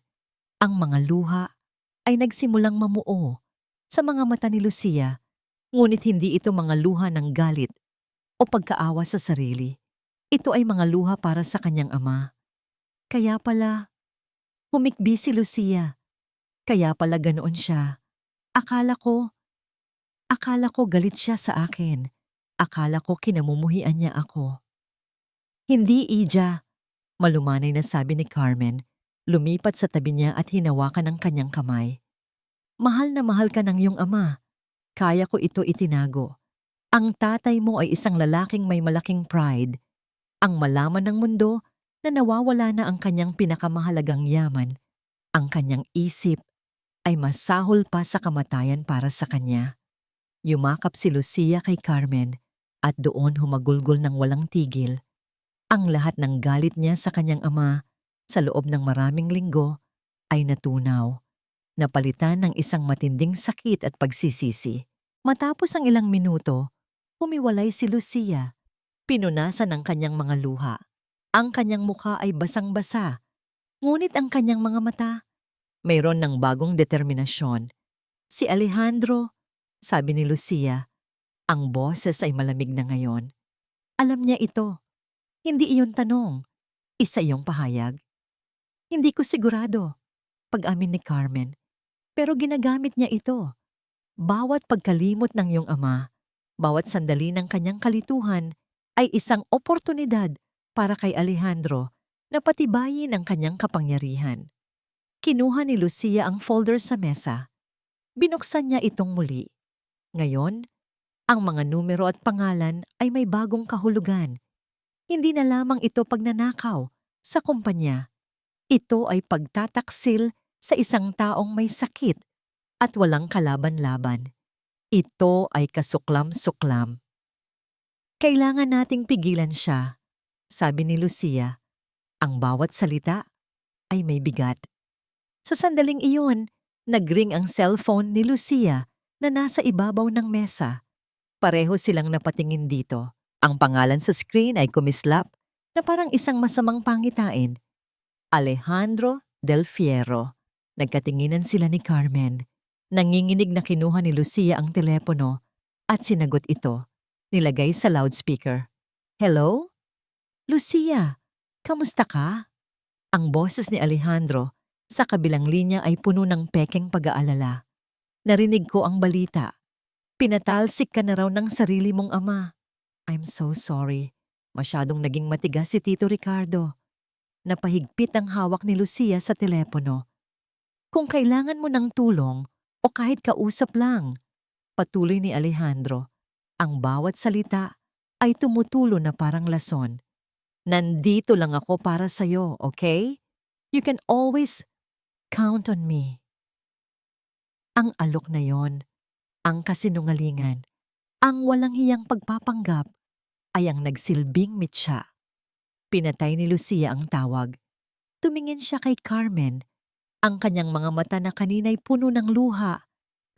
Ang mga luha ay nagsimulang mamuo sa mga mata ni Lucia, ngunit hindi ito mga luha ng galit o pagkaawa sa sarili. Ito ay mga luha para sa kanyang ama. Kaya pala, humikbi si Lucia. Kaya pala ganoon siya. Akala ko galit siya sa akin. Akala ko kinamumuhian niya ako. Hindi, Ija, malumanay na sabi ni Carmen. Lumipat sa tabi niya at hinawakan ang kanyang kamay. Mahal na mahal ka ng iyong ama. Kaya ko ito itinago. Ang tatay mo ay isang lalaking may malaking pride. Ang malaman ng mundo na nawawala na ang kanyang pinakamahalagang yaman. Ang kanyang isip ay masahol pa sa kamatayan para sa kanya. Yumakap si Lucia kay Carmen at doon humagulgol ng walang tigil. Ang lahat ng galit niya sa kanyang ama sa loob ng maraming linggo ay natunaw, napalitan ng isang matinding sakit at pagsisisi. Matapos ang ilang minuto, humiwalay si Lucia. Pinunasan ang kanyang mga luha. Ang kanyang mukha ay basang-basa, ngunit ang kanyang mga mata, mayroon ng bagong determinasyon. Si Alejandro, sabi ni Lucia, ang boses ay malamig na ngayon. Alam niya ito. Hindi iyon tanong. Isa iyong pahayag. Hindi ko sigurado, pag-amin ni Carmen. Pero ginagamit niya ito. Bawat pagkalimot ng iyong ama, bawat sandali ng kanyang kalituhan ay isang oportunidad para kay Alejandro na patibayin ang kanyang kapangyarihan. Kinuha ni Lucia ang folder sa mesa. Binuksan niya itong muli. Ngayon, ang mga numero at pangalan ay may bagong kahulugan. Hindi na lamang ito pagnanakaw sa kumpanya. Ito ay pagtataksil sa isang taong may sakit at walang kalaban-laban. Ito ay kasuklam-suklam. Kailangan nating pigilan siya, sabi ni Lucia. Ang bawat salita ay may bigat. Sa sandaling iyon, nagring ang cellphone ni Lucia na nasa ibabaw ng mesa. Pareho silang napatingin dito. Ang pangalan sa screen ay kumislap na parang isang masamang pangitain. Alejandro Del Fierro. Nagkatinginan sila ni Carmen. Nanginginig na kinuha ni Lucia ang telepono at sinagot ito. Nilagay sa loudspeaker. Hello? Lucia, kamusta ka? Ang boses ni Alejandro sa kabilang linya ay puno ng pekeng pag-aalala. Narinig ko ang balita. Pinatalsik ka na raw ng sarili mong ama. I'm so sorry. Masyadong naging matigas si Tito Ricardo. Napahigpit ang hawak ni Lucia sa telepono. Kung kailangan mo ng tulong o kahit kausap lang, patuloy ni Alejandro, ang bawat salita ay tumutulo na parang lason. Nandito lang ako para sa'yo, okay? You can always count on me. Ang alok na yon, ang kasinungalingan, ang walang hiyang pagpapanggap ay ang nagsilbing mitya. Pinatay ni Lucia ang tawag. Tumingin siya kay Carmen. Ang kanyang mga mata na kanina'y puno ng luha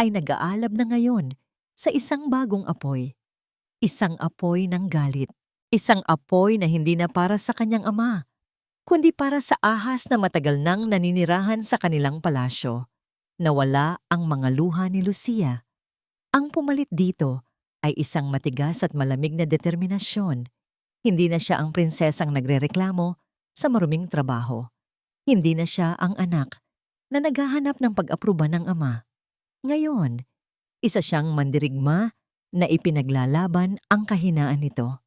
ay nag-aalab na ngayon sa isang bagong apoy. Isang apoy ng galit. Isang apoy na hindi na para sa kanyang ama, kundi para sa ahas na matagal nang naninirahan sa kanilang palasyo. Nawala ang mga luha ni Lucia. Ang pumalit dito ay isang matigas at malamig na determinasyon. Hindi na siya ang prinsesang nagrereklamo sa maruming trabaho. Hindi na siya ang anak na naghahanap ng pag-apruba ng ama. Ngayon, isa siyang mandirigma na ipinaglalaban ang kahinaan nito.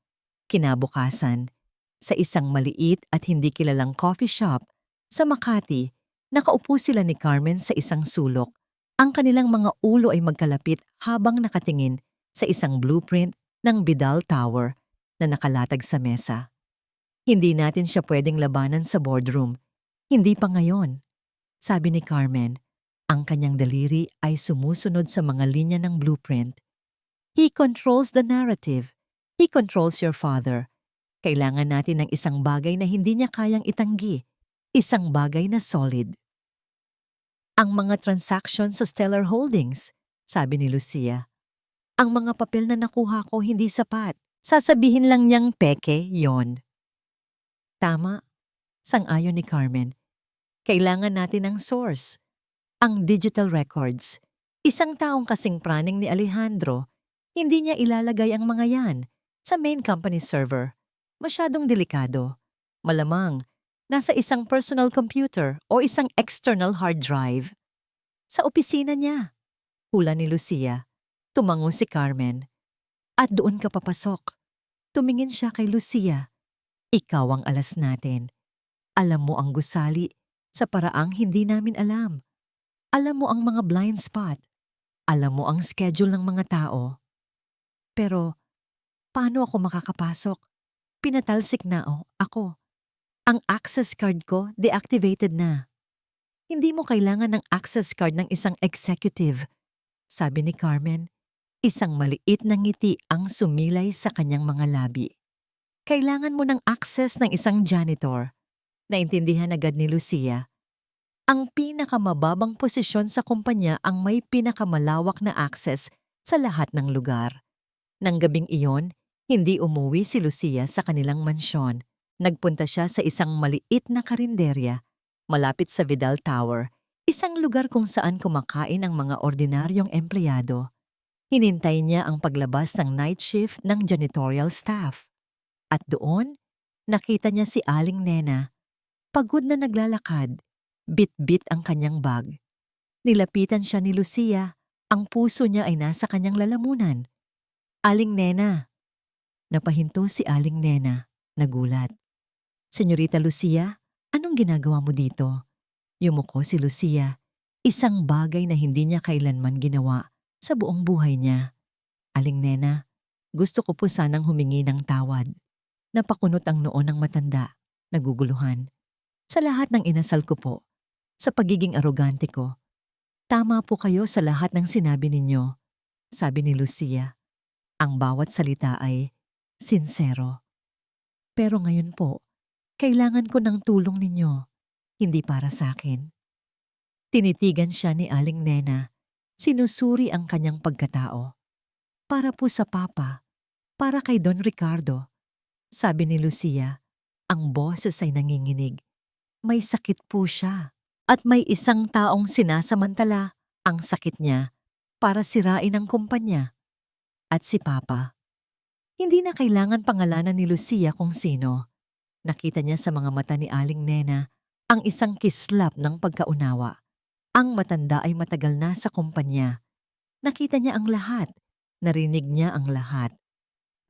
Kinabukasan, sa isang maliit at hindi kilalang coffee shop sa Makati, nakaupo sila ni Carmen sa isang sulok. Ang kanilang mga ulo ay magkalapit habang nakatingin sa isang blueprint ng Vidal Tower na nakalatag sa mesa. Hindi natin siya pwedeng labanan sa boardroom. Hindi pa ngayon. Sabi ni Carmen, ang kanyang daliri ay sumusunod sa mga linya ng blueprint. He controls the narrative. He controls your father. Kailangan natin ng isang bagay na hindi niya kayang itanggi. Isang bagay na solid. Ang mga transaction sa Stellar Holdings, sabi ni Lucia. Ang mga papel na nakuha ko hindi sapat. Sasabihin lang niyang peke yon. Tama, sang-ayon ni Carmen. Kailangan natin ng source. Ang digital records. Isang taong kasing praning ni Alejandro, hindi niya ilalagay ang mga yan sa main company server. Masyadong delikado. Malamang, nasa isang personal computer o isang external hard drive. Sa opisina niya. Hula ni Lucia. Tumango si Carmen. At doon ka papasok. Tumingin siya kay Lucia. Ikaw ang alas natin. Alam mo ang gusali sa paraang hindi namin alam. Alam mo ang mga blind spot. Alam mo ang schedule ng mga tao. Pero, paano ako makakapasok? Pinatalsik na ako. Ang access card ko deactivated na. Hindi mo kailangan ng access card ng isang executive, sabi ni Carmen. Isang maliit na ngiti ang sumilay sa kanyang mga labi. Kailangan mo ng access ng isang janitor. Naintindihan agad ni Lucia. Ang pinakamababang posisyon sa kumpanya ang may pinakamalawak na access sa lahat ng lugar. Nang gabing iyon, hindi umuwi si Lucia sa kanilang mansyon. Nagpunta siya sa isang maliit na karinderya, malapit sa Vidal Tower, isang lugar kung saan kumakain ang mga ordinaryong empleyado. Hinintay niya ang paglabas ng night shift ng janitorial staff. At doon, nakita niya si Aling Nena. Pagod na naglalakad, bit-bit ang kanyang bag. Nilapitan siya ni Lucia, ang puso niya ay nasa kanyang lalamunan. Aling Nena. Napahinto si Aling Nena, nagulat. Senyorita Lucia, anong ginagawa mo dito? Yumuko si Lucia, isang bagay na hindi niya kailanman ginawa sa buong buhay niya. Aling Nena, gusto ko po sanang humingi ng tawad. Napakunot ang noo ng matanda, naguguluhan. Sa lahat ng inasal ko po, sa pagiging arogante ko. Tama po kayo sa lahat ng sinabi ninyo, sabi ni Lucia. Ang bawat salita ay sinsero. Pero ngayon po, kailangan ko ng tulong ninyo, hindi para sa akin. Tinitigan siya ni Aling Nena. Sinusuri ang kanyang pagkatao. Para po sa Papa, para kay Don Ricardo. Sabi ni Lucia, ang boses ay nanginginig. May sakit po siya. At may isang taong sinasamantala ang sakit niya para sirain ang kumpanya. At si Papa. Hindi na kailangan pangalanan ni Lucia kung sino. Nakita niya sa mga mata ni Aling Nena ang isang kislap ng pagkaunawa. Ang matanda ay matagal na sa kumpanya. Nakita niya ang lahat. Narinig niya ang lahat.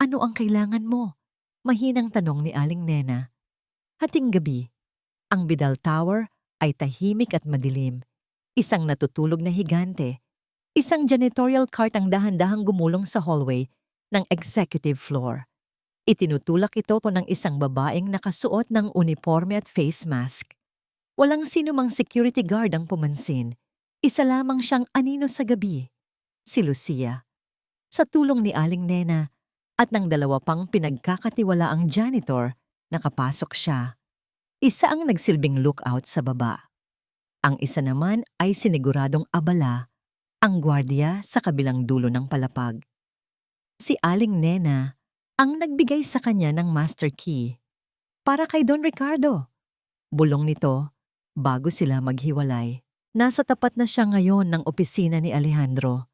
Ano ang kailangan mo? Mahinang tanong ni Aling Nena. Hating gabi, ang Vidal Tower ay tahimik at madilim. Isang natutulog na higante. Isang janitorial cart ang dahan-dahang gumulong sa hallway ng executive floor. Itinutulak ito po ng isang babaeng nakasuot ng uniforme at face mask. Walang sinumang security guard ang pumansin. Isa lamang siyang anino sa gabi, si Lucia. Sa tulong ni Aling Nena at ng dalawa pang pinagkakatiwalaang janitor, nakapasok siya. Isa ang nagsilbing lookout sa baba. Ang isa naman ay siniguradong abala, ang gwardiya sa kabilang dulo ng palapag. Si Aling Nena ang nagbigay sa kanya ng master key. Para kay Don Ricardo. Bulong nito bago sila maghiwalay. Nasa tapat na siya ngayon ng opisina ni Alejandro.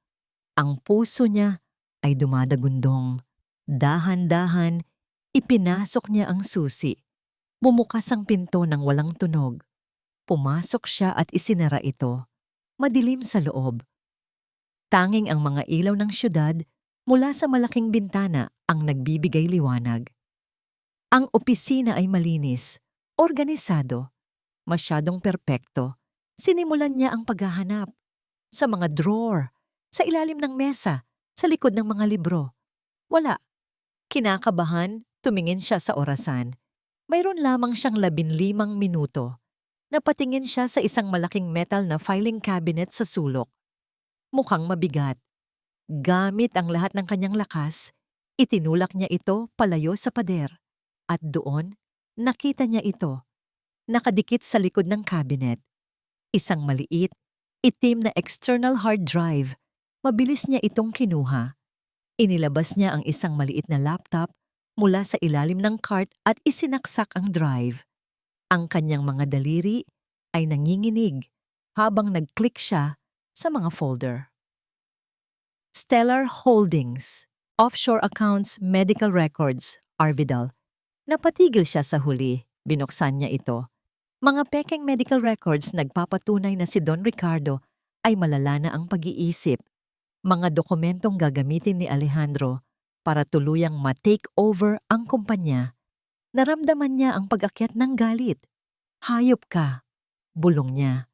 Ang puso niya ay dumadagundong. Dahan-dahan, ipinasok niya ang susi. Bumukas ang pinto ng walang tunog. Pumasok siya at isinara ito. Madilim sa loob. Tanging ang mga ilaw ng syudad mula sa malaking bintana ang nagbibigay liwanag. Ang opisina ay malinis, organisado, masyadong perpekto. Sinimulan niya ang paghahanap. Sa mga drawer, sa ilalim ng mesa, sa likod ng mga libro. Wala. Kinakabahan, tumingin siya sa orasan. Mayroon lamang siyang 15 minuto. Napatingin siya sa isang malaking metal na filing cabinet sa sulok. Mukhang mabigat. Gamit ang lahat ng kanyang lakas, itinulak niya ito palayo sa pader. At doon, nakita niya ito. Nakadikit sa likod ng cabinet. Isang maliit, itim na external hard drive. Mabilis niya itong kinuha. Inilabas niya ang isang maliit na laptop mula sa ilalim ng cart at isinaksak ang drive. Ang kanyang mga daliri ay nanginginig habang nag-click siya sa mga folder. Stellar Holdings, Offshore Accounts, Medical Records, Arvidal. Napatigil siya sa huli, binuksan niya ito. Mga pekeng medical records nagpapatunay na si Don Ricardo ay malala na ang pag-iisip. Mga dokumentong gagamitin ni Alejandro para tuluyang ma-take over ang kumpanya. Naramdaman niya ang pag-akyat ng galit. Hayop ka, bulong niya.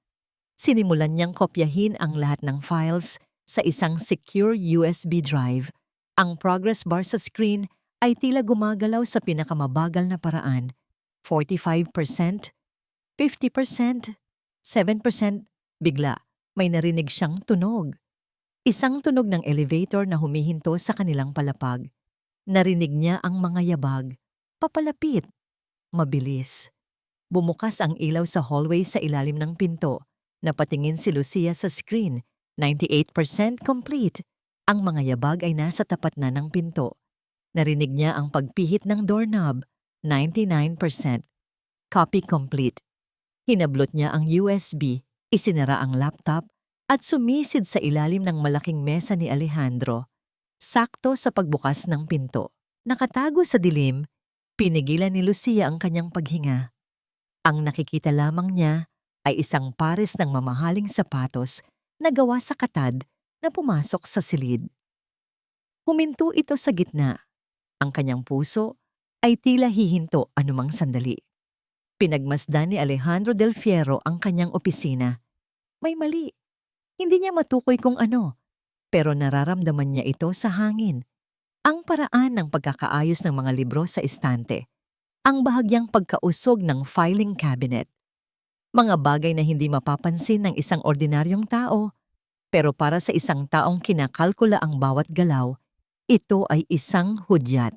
Sinimulan niyang kopyahin ang lahat ng files sa isang secure USB drive. Ang progress bar sa screen ay tila gumagalaw sa pinakamabagal na paraan. 45%, 50%, 7%, bigla may narinig siyang tunog. Isang tunog ng elevator na humihinto sa kanilang palapag. Narinig niya ang mga yabag. Papalapit. Mabilis. Bumukas ang ilaw sa hallway sa ilalim ng pinto. Napatingin si Lucia sa screen. 98% complete. Ang mga yabag ay nasa tapat na ng pinto. Narinig niya ang pagpihit ng doorknob. 99%. Copy complete. Hinablot niya ang USB. Isinara ang laptop at sumisid sa ilalim ng malaking mesa ni Alejandro. Sakto sa pagbukas ng pinto. Nakatago sa dilim, pinigilan ni Lucia ang kanyang paghinga. Ang nakikita lamang niya ay isang pares ng mamahaling sapatos na gawa sa katad na pumasok sa silid. Huminto ito sa gitna. Ang kanyang puso ay tila hihinto anumang sandali. Pinagmasdan ni Alejandro Del Fierro ang kanyang opisina. May mali. Hindi niya matukoy kung ano, pero nararamdaman niya ito sa hangin. Ang paraan ng pagkakaayos ng mga libro sa istante. Ang bahagyang pagkausog ng filing cabinet. Mga bagay na hindi mapapansin ng isang ordinaryong tao, pero para sa isang taong kinakalkula ang bawat galaw, ito ay isang hudyat.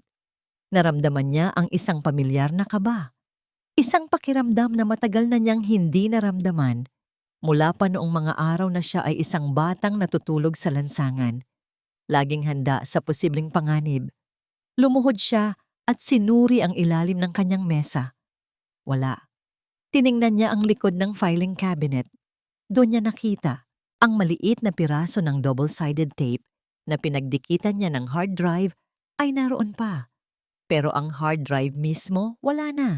Naramdaman niya ang isang pamilyar na kaba. Isang pakiramdam na matagal na niyang hindi naramdaman. Mula pa noong mga araw na siya ay isang batang natutulog sa lansangan, laging handa sa posibleng panganib. Lumuhod siya at sinuri ang ilalim ng kanyang mesa. Wala. Tiningnan niya ang likod ng filing cabinet. Doon niya nakita ang maliit na piraso ng double-sided tape na pinagdikitan niya ng hard drive ay naroon pa. Pero ang hard drive mismo, wala na.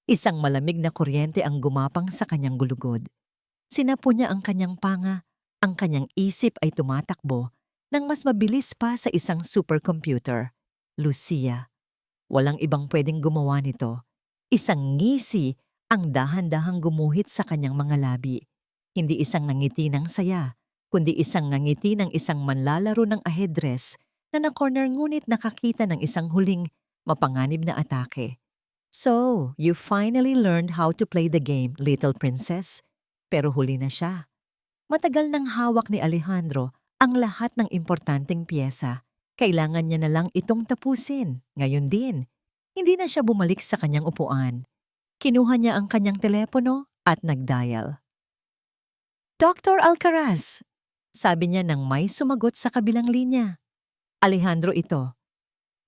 Isang malamig na kuryente ang gumapang sa kanyang gulugod. Sinapo niya ang kanyang panga, ang kanyang isip ay tumatakbo nang mas mabilis pa sa isang supercomputer. Lucia. Walang ibang pwedeng gumawa nito. Isang ngisi ang dahan-dahang gumuhit sa kanyang mga labi. Hindi isang ngangiti ng saya, kundi isang ngangiti ng isang manlalaro ng ahedres na na-corner ngunit nakakita ng isang huling mapanganib na atake. So, you finally learned how to play the game, little princess. Pero huli na siya. Matagal nang hawak ni Alejandro ang lahat ng importanteng piyesa. Kailangan niya na lang itong tapusin. Ngayon din, hindi na siya bumalik sa kanyang upuan. Kinuha niya ang kanyang telepono at nag-dial. Dr. Alcaraz, sabi niya nang may sumagot sa kabilang linya. Alejandro ito.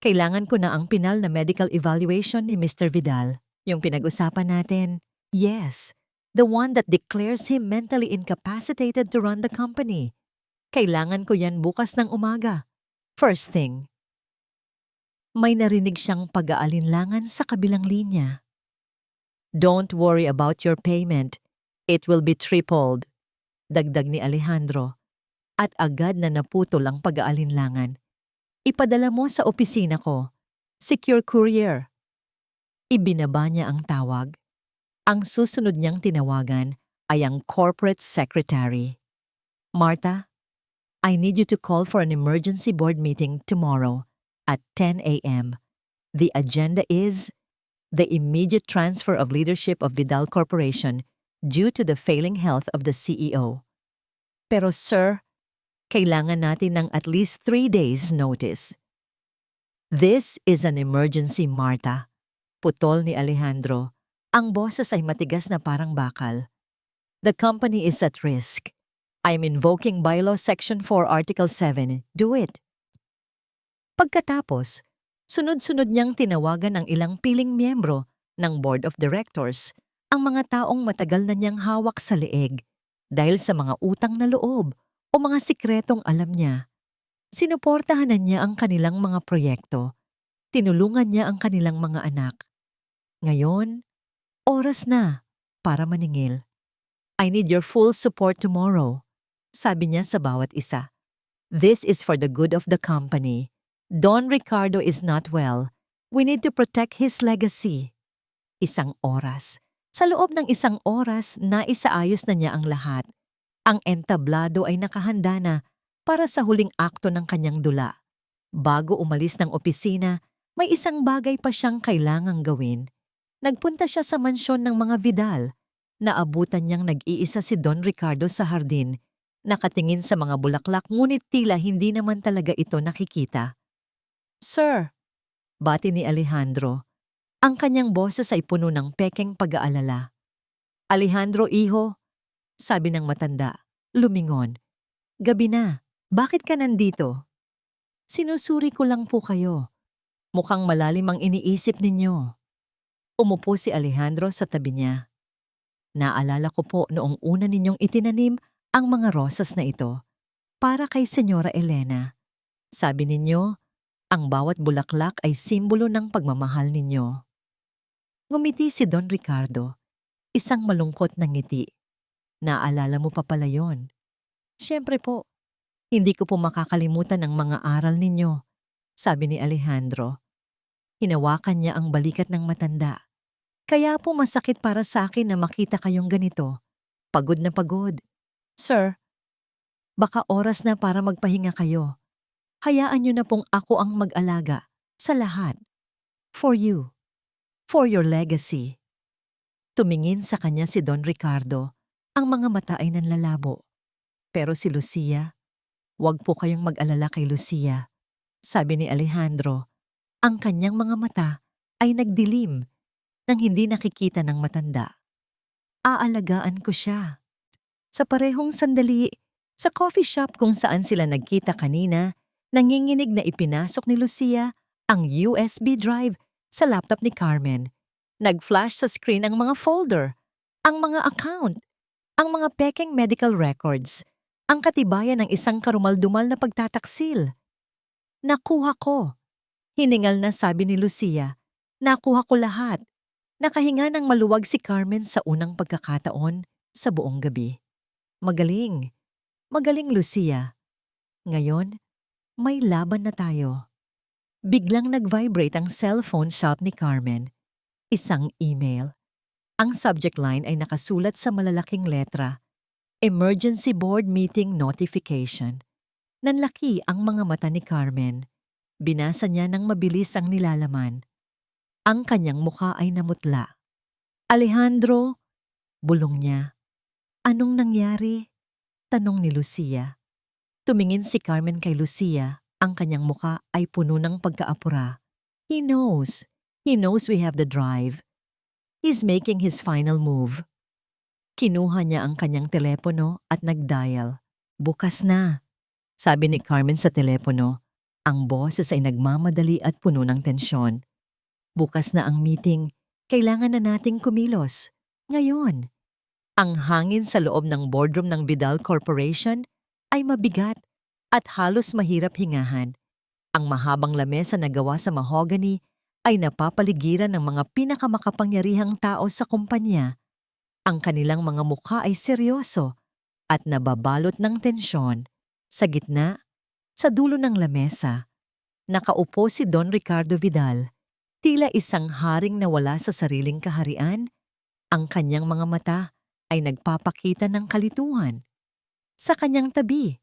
Kailangan ko na ang pinal na medical evaluation ni Mr. Vidal. Yung pinag-usapan natin. Yes, the one that declares him mentally incapacitated to run the company. Kailangan ko yan bukas ng umaga. First thing. May narinig siyang pag-aalinlangan sa kabilang linya. Don't worry about your payment. It will be tripled. Dagdag ni Alejandro. At agad na naputol ang pag-aalinlangan. Ipadala mo sa opisina ko. Secure courier. Ibinaba niya ang tawag. Ang susunod niyang tinawagan ay ang corporate secretary. Martha, I need you to call for an emergency board meeting tomorrow at 10 a.m. The agenda is the immediate transfer of leadership of Vidal Corporation due to the failing health of the CEO. Pero sir, kailangan natin ng at least 3 days notice. This is an emergency, Martha. Putol ni Alejandro. Ang boses ay matigas na parang bakal. The company is at risk. I am invoking Bylaw Section 4 Article 7. Do it. Pagkatapos, sunod-sunod niyang tinawagan ang ilang piling miyembro ng Board of Directors, ang mga taong matagal na niyang hawak sa leeg dahil sa mga utang na loob o mga sikretong alam niya. Sinuportahan niya ang kanilang mga proyekto. Tinulungan niya ang kanilang mga anak. Ngayon, oras na para maningil. I need your full support tomorrow, sabi niya sa bawat isa. This is for the good of the company. Don Ricardo is not well. We need to protect his legacy. Isang oras. Sa loob ng isang oras, naisaayos na niya ang lahat. Ang entablado ay nakahanda na para sa huling akto ng kanyang dula. Bago umalis ng opisina, may isang bagay pa siyang kailangang gawin. Nagpunta siya sa mansyon ng mga Vidal. Naabutan niyang nag-iisa si Don Ricardo sa hardin. Nakatingin sa mga bulaklak ngunit tila hindi naman talaga ito nakikita. Sir, bati ni Alejandro. Ang kanyang boses ay puno ng pekeng pag-aalala. Alejandro, iho, sabi ng matanda, lumingon. Gabi na, bakit ka nandito? Sinusuri ko lang po kayo. Mukhang malalim ang iniisip ninyo. Umupo si Alejandro sa tabi niya. Naalala ko po noong una ninyong itinanim ang mga rosas na ito para kay Senyora Elena. Sabi ninyo, ang bawat bulaklak ay simbolo ng pagmamahal ninyo. Ngumiti si Don Ricardo, isang malungkot na ngiti. Naalala mo pa pala yon. Siyempre po, hindi ko po makakalimutan ang mga aral ninyo, sabi ni Alejandro. Hinawakan niya ang balikat ng matanda. Kaya po masakit para sa akin na makita kayong ganito. Pagod na pagod. Sir, baka oras na para magpahinga kayo. Hayaan niyo na pong ako ang mag-alaga sa lahat. For you. For your legacy. Tumingin sa kanya si Don Ricardo. Ang mga mata ay nanlalabo. Pero si Lucia, huwag po kayong mag-alala kay Lucia. Sabi ni Alejandro, ang kanyang mga mata ay nagdilim nang hindi nakikita ng matanda. Aalagaan ko siya. Sa parehong sandali, sa coffee shop kung saan sila nagkita kanina, nanginginig na ipinasok ni Lucia ang USB drive sa laptop ni Carmen. Nag-flash sa screen ang mga folder, ang mga account, ang mga pekeng medical records, ang katibayan ng isang karumaldumal na pagtataksil. Nakuha ko. Hiningal na sabi ni Lucia. Nakuha ko lahat. Nakahinga ng maluwag si Carmen sa unang pagkakataon sa buong gabi. Magaling. Magaling, Lucia. Ngayon, may laban na tayo. Biglang nag-vibrate ang cellphone shop ni Carmen. Isang email. Ang subject line ay nakasulat sa malalaking letra. Emergency Board Meeting Notification. Nanlaki ang mga mata ni Carmen. Binasa niya ng mabilis ang nilalaman. Ang kanyang mukha ay namutla. Alejandro, bulong niya. Anong nangyari? Tanong ni Lucia. Tumingin si Carmen kay Lucia. Ang kanyang mukha ay puno ng pagkaapura. He knows. He knows we have the drive. He's making his final move. Kinuha niya ang kanyang telepono at nag-dial. Bukas na, sabi ni Carmen sa telepono. Ang boses ay nagmamadali at puno ng tensyon. Bukas na ang meeting. Kailangan na nating kumilos. Ngayon. Ang hangin sa loob ng boardroom ng Vidal Corporation ay mabigat at halos mahirap hingahan. Ang mahabang lamesa na gawa sa mahogany ay napapaligiran ng mga pinakamakapangyarihang tao sa kumpanya. Ang kanilang mga mukha ay seryoso at nababalot ng tensyon. Sa gitna, sa dulo ng lamesa, nakaupo si Don Ricardo Vidal, tila isang haring nawala sa sariling kaharian. Ang kanyang mga mata ay nagpapakita ng kalituhan. Sa kanyang tabi,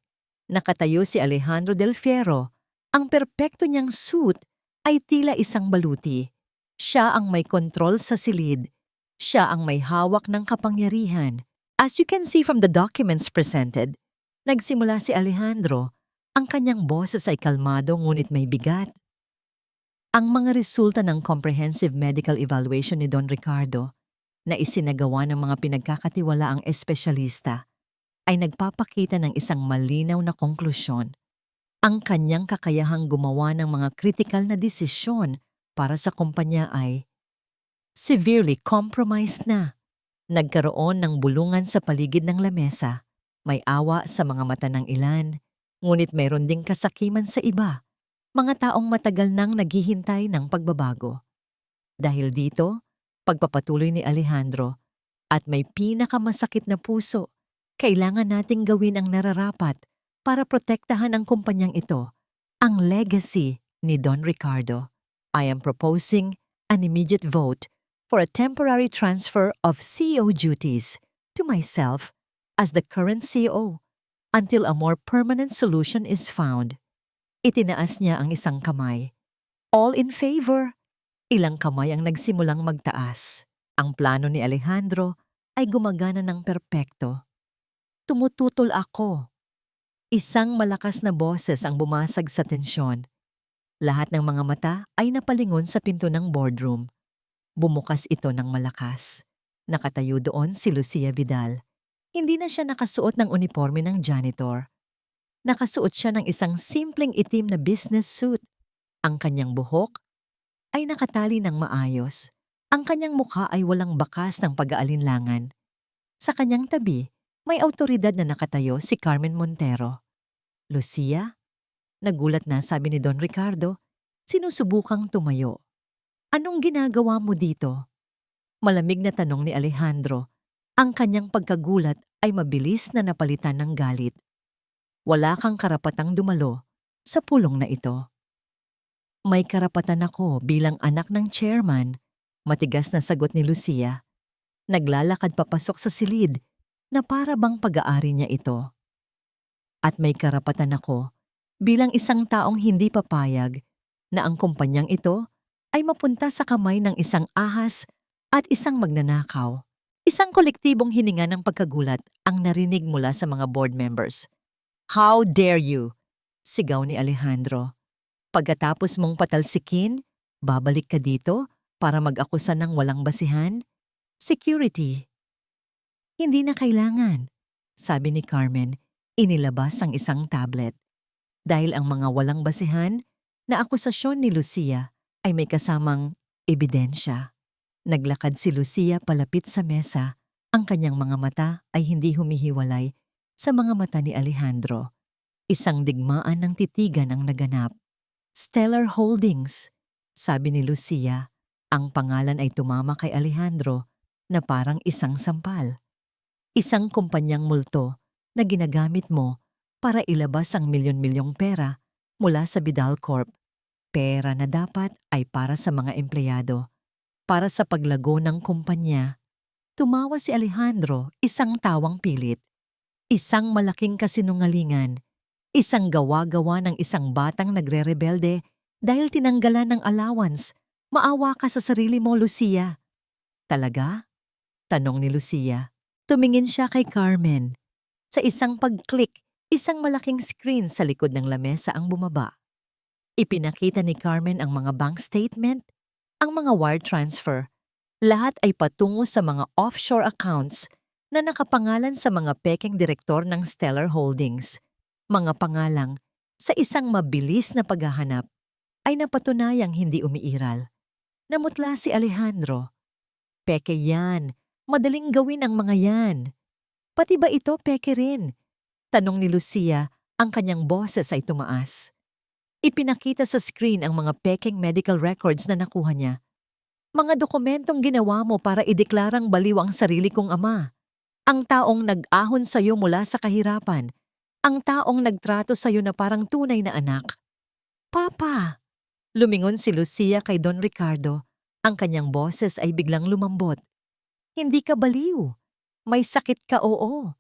nakatayo si Alejandro Del Fierro. Ang perpekto niyang suit ay tila isang baluti. Siya ang may kontrol sa silid. Siya ang may hawak ng kapangyarihan. As you can see from the documents presented, nagsimula si Alejandro. Ang kanyang boses ay kalmado ngunit may bigat. Ang mga resulta ng comprehensive medical evaluation ni Don Ricardo na isinagawa ng mga pinagkakatiwalaang espesyalista ay nagpapakita ng isang malinaw na konklusyon. Ang kanyang kakayahang gumawa ng mga kritikal na desisyon para sa kumpanya ay severely compromised na. Nagkaroon ng bulungan sa paligid ng lamesa. May awa sa mga mata ng ilan, ngunit mayroon ding kasakiman sa iba. Mga taong matagal nang naghihintay ng pagbabago. Dahil dito, pagpapatuloy ni Alejandro, at may pinakamasakit na puso, kailangan nating gawin ang nararapat para protektahan ang kumpanyang ito, ang legacy ni Don Ricardo. I am proposing an immediate vote for a temporary transfer of CEO duties to myself as the current CEO until a more permanent solution is found. Itinaas niya ang isang kamay. All in favor. Ilang kamay ang nagsimulang magtaas. Ang plano ni Alejandro ay gumagana ng perpekto. Tumututol ako. Isang malakas na boses ang bumasag sa tensyon. Lahat ng mga mata ay napalingon sa pinto ng boardroom. Bumukas ito ng malakas. Nakatayo doon si Lucia Vidal. Hindi na siya nakasuot ng uniforme ng janitor. Nakasuot siya ng isang simpleng itim na business suit. Ang kanyang buhok ay nakatali ng maayos. Ang kanyang mukha ay walang bakas ng pag-aalinlangan. Sa kanyang tabi, may awtoridad na nakatayo si Carmen Montero. Lucia? Nagulat na sabi ni Don Ricardo, sinusubukang tumayo. Anong ginagawa mo dito? Malamig na tanong ni Alejandro. Ang kanyang pagkagulat ay mabilis na napalitan ng galit. Wala kang karapatang dumalo sa pulong na ito. May karapatan ako bilang anak ng chairman, matigas na sagot ni Lucia. Naglalakad papasok sa silid na para bang pag-aari niya ito. At may karapatan ako bilang isang taong hindi papayag na ang kumpanyang ito ay mapunta sa kamay ng isang ahas at isang magnanakaw. Isang kolektibong hininga ng pagkagulat ang narinig mula sa mga board members. How dare you? Sigaw ni Alejandro. Pagkatapos mong patalsikin, babalik ka dito para mag-akusa ng walang basihan? Security. Hindi na kailangan. sabi ni Carmen, inilabas ang isang tablet. Dahil ang mga walang basihan na akusasyon ni Lucia ay may kasamang ebidensya. Naglakad si Lucia palapit sa mesa. Ang kanyang mga mata ay hindi humihiwalay sa mga mata ni Alejandro. Isang digmaan ng titigan ang naganap. Stellar Holdings, sabi ni Lucia. Ang pangalan ay tumama kay Alejandro na parang isang sampal. Isang kumpanyang multo na ginagamit mo para ilabas ang milyon-milyong pera mula sa Vidal Corp. Pera na dapat ay para sa mga empleyado. Para sa paglago ng kumpanya, tumawa si Alejandro, isang tawang pilit. Isang malaking kasinungalingan. Isang gawa-gawa ng isang batang nagre-rebelde dahil tinanggalan ng allowance. Maawa ka sa sarili mo, Lucia. Talaga? Tanong ni Lucia. Tumingin siya kay Carmen. Sa isang pag-click, isang malaking screen sa likod ng lamesa ang bumaba. Ipinakita ni Carmen ang mga bank statement, ang mga wire transfer. Lahat ay patungo sa mga offshore accounts na nakapangalan sa mga pekeng direktor ng Stellar Holdings. Mga pangalang sa isang mabilis na paghahanap ay napatunayang hindi umiiral. Namutla si Alejandro. Peke yan. Madaling gawin ang mga yan. Pati ba ito peke rin? Tanong ni Lucia, ang kanyang boses ay tumaas. Ipinakita sa screen ang mga pekeng medical records na nakuha niya. Mga dokumentong ginawa mo para ideklarang baliw ang sarili kong ama. Ang taong nag-ahon sa'yo mula sa kahirapan. Ang taong nagtrato sa'yo na parang tunay na anak. Papa! Lumingon si Lucia kay Don Ricardo. Ang kanyang boses ay biglang lumambot. Hindi ka baliw. May sakit ka, oo.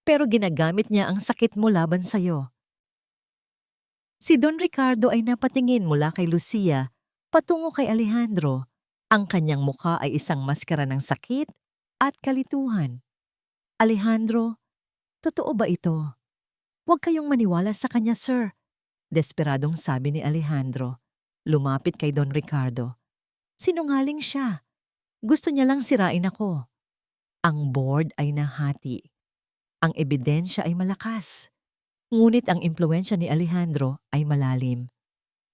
Pero ginagamit niya ang sakit mo laban sa'yo. Si Don Ricardo ay napatingin mula kay Lucia patungo kay Alejandro. Ang kanyang mukha ay isang maskara ng sakit at kalituhan. Alejandro, totoo ba ito? Huwag kayong maniwala sa kanya, sir. Desperadong sabi ni Alejandro. Lumapit kay Don Ricardo. Sinungaling siya. Gusto niya lang sirain ako. Ang board ay nahati. Ang ebidensya ay malakas. Ngunit ang impluwensya ni Alejandro ay malalim.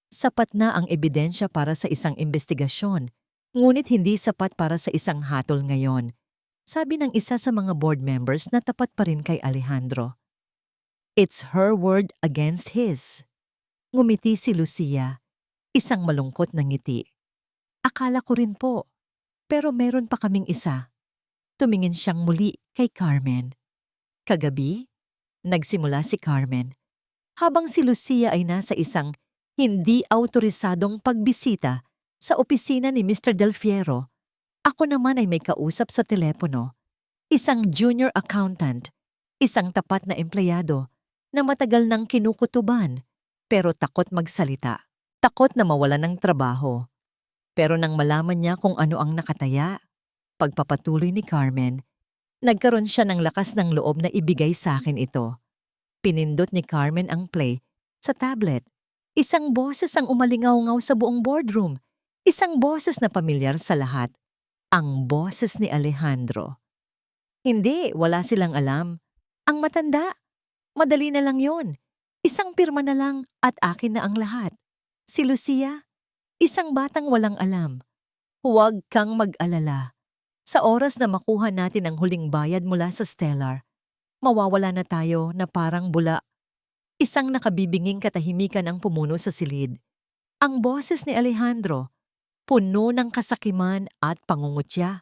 Sapat na ang ebidensya para sa isang investigasyon, ngunit hindi sapat para sa isang hatol ngayon, sabi ng isa sa mga board members na tapat pa rin kay Alejandro. It's her word against his. Ngumiti si Lucia, isang malungkot na ngiti. Akala ko rin po, pero meron pa kaming isa. Tumingin siyang muli kay Carmen. Kagabi, nagsimula si Carmen. Habang si Lucia ay nasa isang hindi autorisadong pagbisita sa opisina ni Mr. Del Fiero, ako naman ay may kausap sa telepono. Isang junior accountant, isang tapat na empleyado na matagal nang kinukutuban pero takot magsalita, takot na mawalan ng trabaho. Pero nang malaman niya kung ano ang nakataya, pagpapatuloy ni Carmen, nagkaroon siya ng lakas ng loob na ibigay sa akin ito. Pinindot ni Carmen ang play sa tablet. Isang boses ang umalingaw-ngaw sa buong boardroom. Isang boses na pamilyar sa lahat. Ang boses ni Alejandro. Hindi, wala silang alam. Ang matanda. Madali na lang yon. Isang pirma na lang at akin na ang lahat. Si Lucia, isang batang walang alam. Huwag kang mag-alala. Sa oras na makuha natin ang huling bayad mula sa Stellar, mawawala na tayo na parang bula. Isang nakabibinging katahimikan ang pumuno sa silid. Ang boses ni Alejandro, puno ng kasakiman at pangungutya,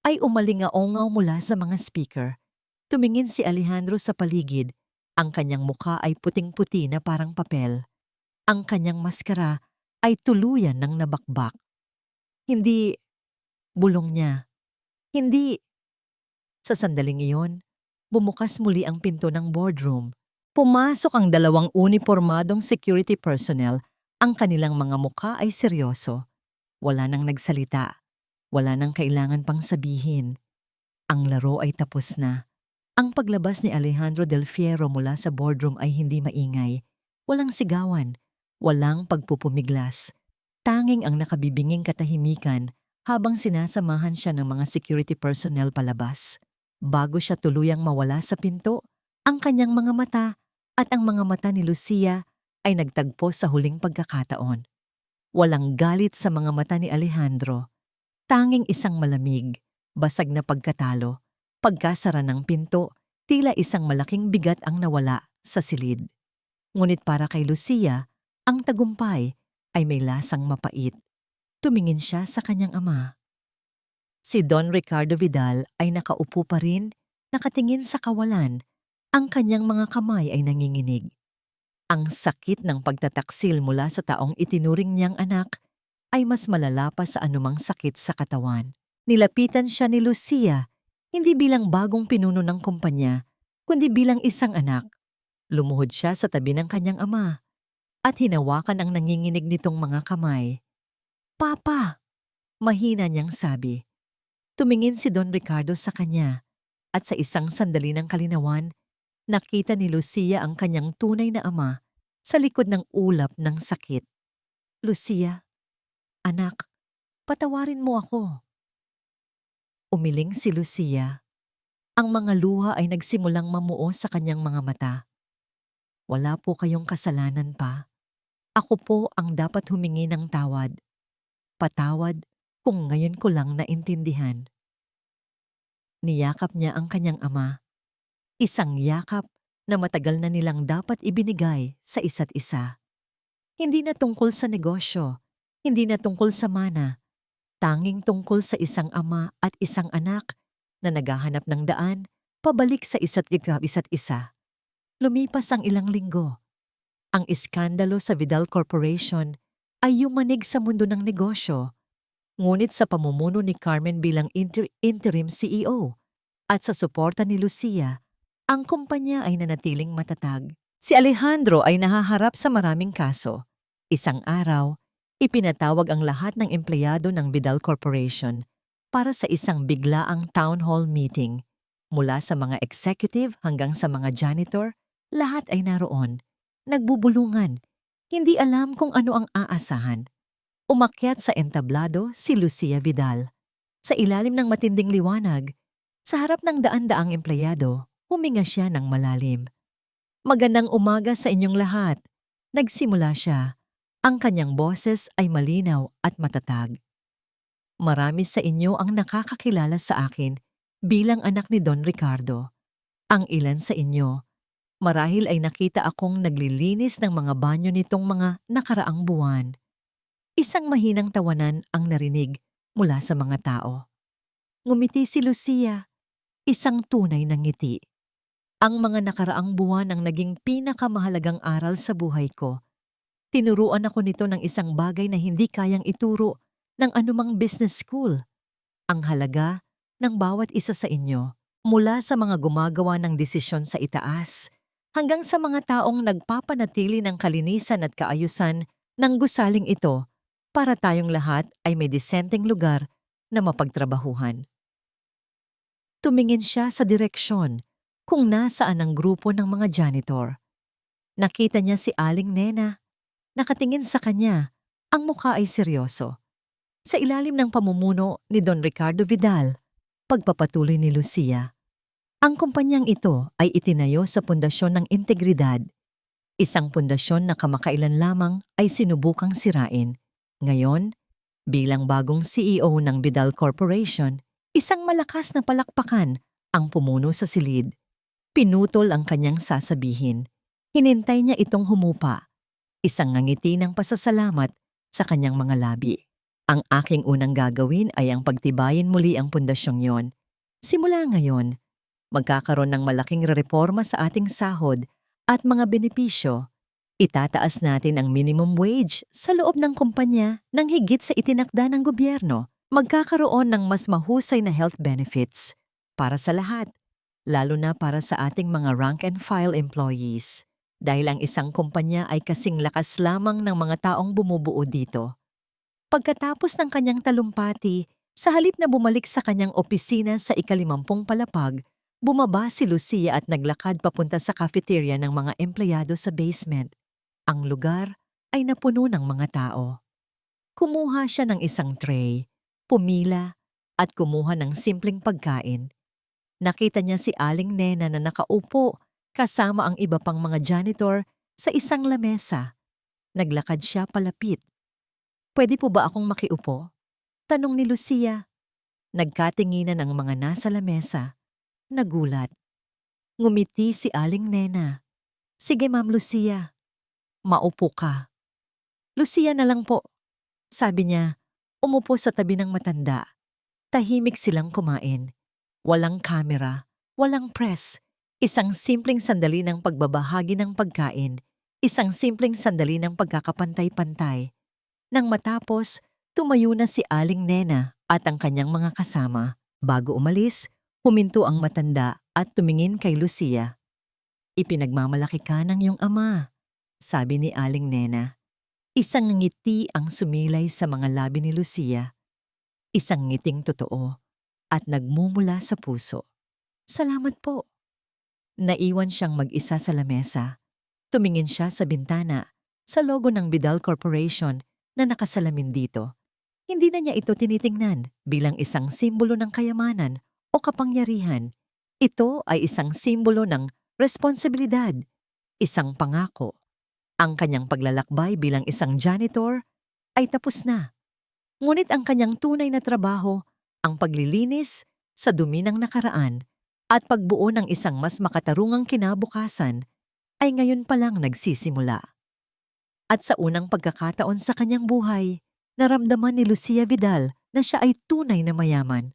ay umalingaongaw mula sa mga speaker. Tumingin si Alejandro sa paligid. Ang kanyang mukha ay puting-puti na parang papel. Ang kanyang maskara ay tuluyan ng nabakbak. Hindi, bulong niya. Hindi. Sa sandaling iyon, bumukas muli ang pinto ng boardroom. Pumasok ang dalawang unipormadong security personnel. Ang kanilang mga mukha ay seryoso. Wala nang nagsalita. Wala nang kailangan pang sabihin. Ang laro ay tapos na. Ang paglabas ni Alejandro Del Fiero mula sa boardroom ay hindi maingay. Walang sigawan. Walang pagpupumiglas. Tanging ang nakabibinging katahimikan habang sinasamahan siya ng mga security personnel palabas. Bago siya tuluyang mawala sa pinto, ang kanyang mga mata at ang mga mata ni Lucia ay nagtagpo sa huling pagkakataon. Walang galit sa mga mata ni Alejandro, tanging isang malamig, basag na pagkatalo, pagkasara ng pinto, tila isang malaking bigat ang nawala sa silid. Ngunit para kay Lucia, ang tagumpay ay may lasang mapait. Tumingin siya sa kanyang ama. Si Don Ricardo Vidal ay nakaupo pa rin, nakatingin sa kawalan. Ang kanyang mga kamay ay nanginginig. Ang sakit ng pagtataksil mula sa taong itinuring niyang anak ay mas malala pa sa anumang sakit sa katawan. Nilapitan siya ni Lucia, hindi bilang bagong pinuno ng kumpanya, kundi bilang isang anak. Lumuhod siya sa tabi ng kanyang ama at hinawakan ang nanginginig nitong mga kamay. "Papa!" mahina niyang sabi. Tumingin si Don Ricardo sa kanya at sa isang sandali ng kalinawan, nakita ni Lucia ang kanyang tunay na ama sa likod ng ulap ng sakit. "Lucia, anak, patawarin mo ako." Umiling si Lucia. Ang mga luha ay nagsimulang mamuo sa kanyang mga mata. "Wala po kayong kasalanan pa. Ako po ang dapat humingi ng tawad. Patawad kung ngayon ko lang naintindihan." Niyakap niya ang kanyang ama. Isang yakap na matagal na nilang dapat ibinigay sa isa't isa. Hindi na tungkol sa negosyo, hindi na tungkol sa mana, tanging tungkol sa isang ama at isang anak na naghahanap ng daan pabalik sa isa't isa. Lumipas ang ilang linggo. Ang iskandalo sa Vidal Corporation ay yumanig sa mundo ng negosyo, ngunit sa pamumuno ni Carmen bilang interim CEO at sa suporta ni Lucia, ang kumpanya ay nanatiling matatag. Si Alejandro ay nahaharap sa maraming kaso. Isang araw, ipinatawag ang lahat ng empleyado ng Vidal Corporation para sa isang biglaang town hall meeting. Mula sa mga executive hanggang sa mga janitor, lahat ay naroon. Nagbubulungan. Hindi alam kung ano ang aasahan. Umakyat sa entablado si Lucia Vidal. Sa ilalim ng matinding liwanag, sa harap ng daan-daang empleyado, huminga siya ng malalim. "Magandang umaga sa inyong lahat." Nagsimula siya. Ang kanyang boses ay malinaw at matatag. "Marami sa inyo ang nakakakilala sa akin bilang anak ni Don Ricardo. Ang ilan sa inyo, marahil ay nakita akong naglilinis ng mga banyo nitong mga nakaraang buwan." Isang mahinang tawanan ang narinig mula sa mga tao. Ngumiti si Lucia, isang tunay na ngiti. "Ang mga nakaraang buwan ang naging pinakamahalagang aral sa buhay ko. Tinuruan ako nito ng isang bagay na hindi kayang ituro ng anumang business school. Ang halaga ng bawat isa sa inyo, mula sa mga gumagawa ng desisyon sa itaas, hanggang sa mga taong nagpapanatili ng kalinisan at kaayusan ng gusaling ito para tayong lahat ay may disenteng lugar na mapagtrabahuhan." Tumingin siya sa direksyon kung nasaan ang grupo ng mga janitor. Nakita niya si Aling Nena. Nakatingin sa kanya, ang mukha ay seryoso. Sa ilalim ng pamumuno ni Don Ricardo Vidal, pagpapatuloy ni Lucia, ang kumpanyang ito ay itinayo sa pundasyon ng integridad. Isang pundasyon na kamakailan lamang ay sinubukang sirain. Ngayon, bilang bagong CEO ng Vidal Corporation, isang malakas na palakpakan ang pumuno sa silid. Pinutol ang kanyang sasabihin. Hinintay niya itong humupa. Isang ngangiti ng pasasalamat sa kanyang mga labi. "Ang aking unang gagawin ay ang pagtibayin muli ang pundasyong yon. Simula ngayon, magkakaroon ng malaking reforma sa ating sahod at mga benepisyo. Itataas natin ang minimum wage sa loob ng kumpanya ng higit sa itinakda ng gobyerno. Magkakaroon ng mas mahusay na health benefits para sa lahat, lalo na para sa ating mga rank and file employees. Dahil ang isang kumpanya ay kasing lakas lamang ng mga taong bumubuo dito." Pagkatapos ng kanyang talumpati, sa halip na bumalik sa kanyang opisina sa ika-50 palapag, bumaba si Lucia at naglakad papunta sa cafeteria ng mga empleyado sa basement. Ang lugar ay napuno ng mga tao. Kumuha siya ng isang tray, pumila, at kumuha ng simpleng pagkain. Nakita niya si Aling Nena na nakaupo kasama ang iba pang mga janitor sa isang lamesa. Naglakad siya palapit. "Pwede po ba akong makiupo?" tanong ni Lucia. Nagkatinginan ang mga nasa lamesa. Nagulat. Ngumiti si Aling Nena. "Sige, Ma'am Lucia. Maupo ka." "Lucia na lang po," sabi niya. Umupo sa tabi ng matanda. Tahimik silang kumain. Walang kamera, walang press. Isang simpleng sandali ng pagbabahagi ng pagkain. Isang simpleng sandali ng pagkakapantay-pantay. Nang matapos, tumayo na si Aling Nena at ang kanyang mga kasama. Bago umalis, huminto ang matanda at tumingin kay Lucia. "Ipinagmamalaki ka ng iyong ama," sabi ni Aling Nena. Isang ngiti ang sumilay sa mga labi ni Lucia. Isang ngiting totoo at nagmumula sa puso. "Salamat po." Naiwan siyang mag-isa sa lamesa. Tumingin siya sa bintana, sa logo ng Vidal Corporation na nakasalamin dito. Hindi na niya ito tinitingnan bilang isang simbolo ng kayamanan o kapangyarihan. Ito ay isang simbolo ng responsibilidad, isang pangako. Ang kanyang paglalakbay bilang isang janitor ay tapos na. Ngunit ang kanyang tunay na trabaho, ang paglilinis sa dumi ng nakaraan at pagbuo ng isang mas makatarungang kinabukasan ay ngayon pa lang nagsisimula. At sa unang pagkakataon sa kanyang buhay, naramdaman ni Lucia Vidal na siya ay tunay na mayaman.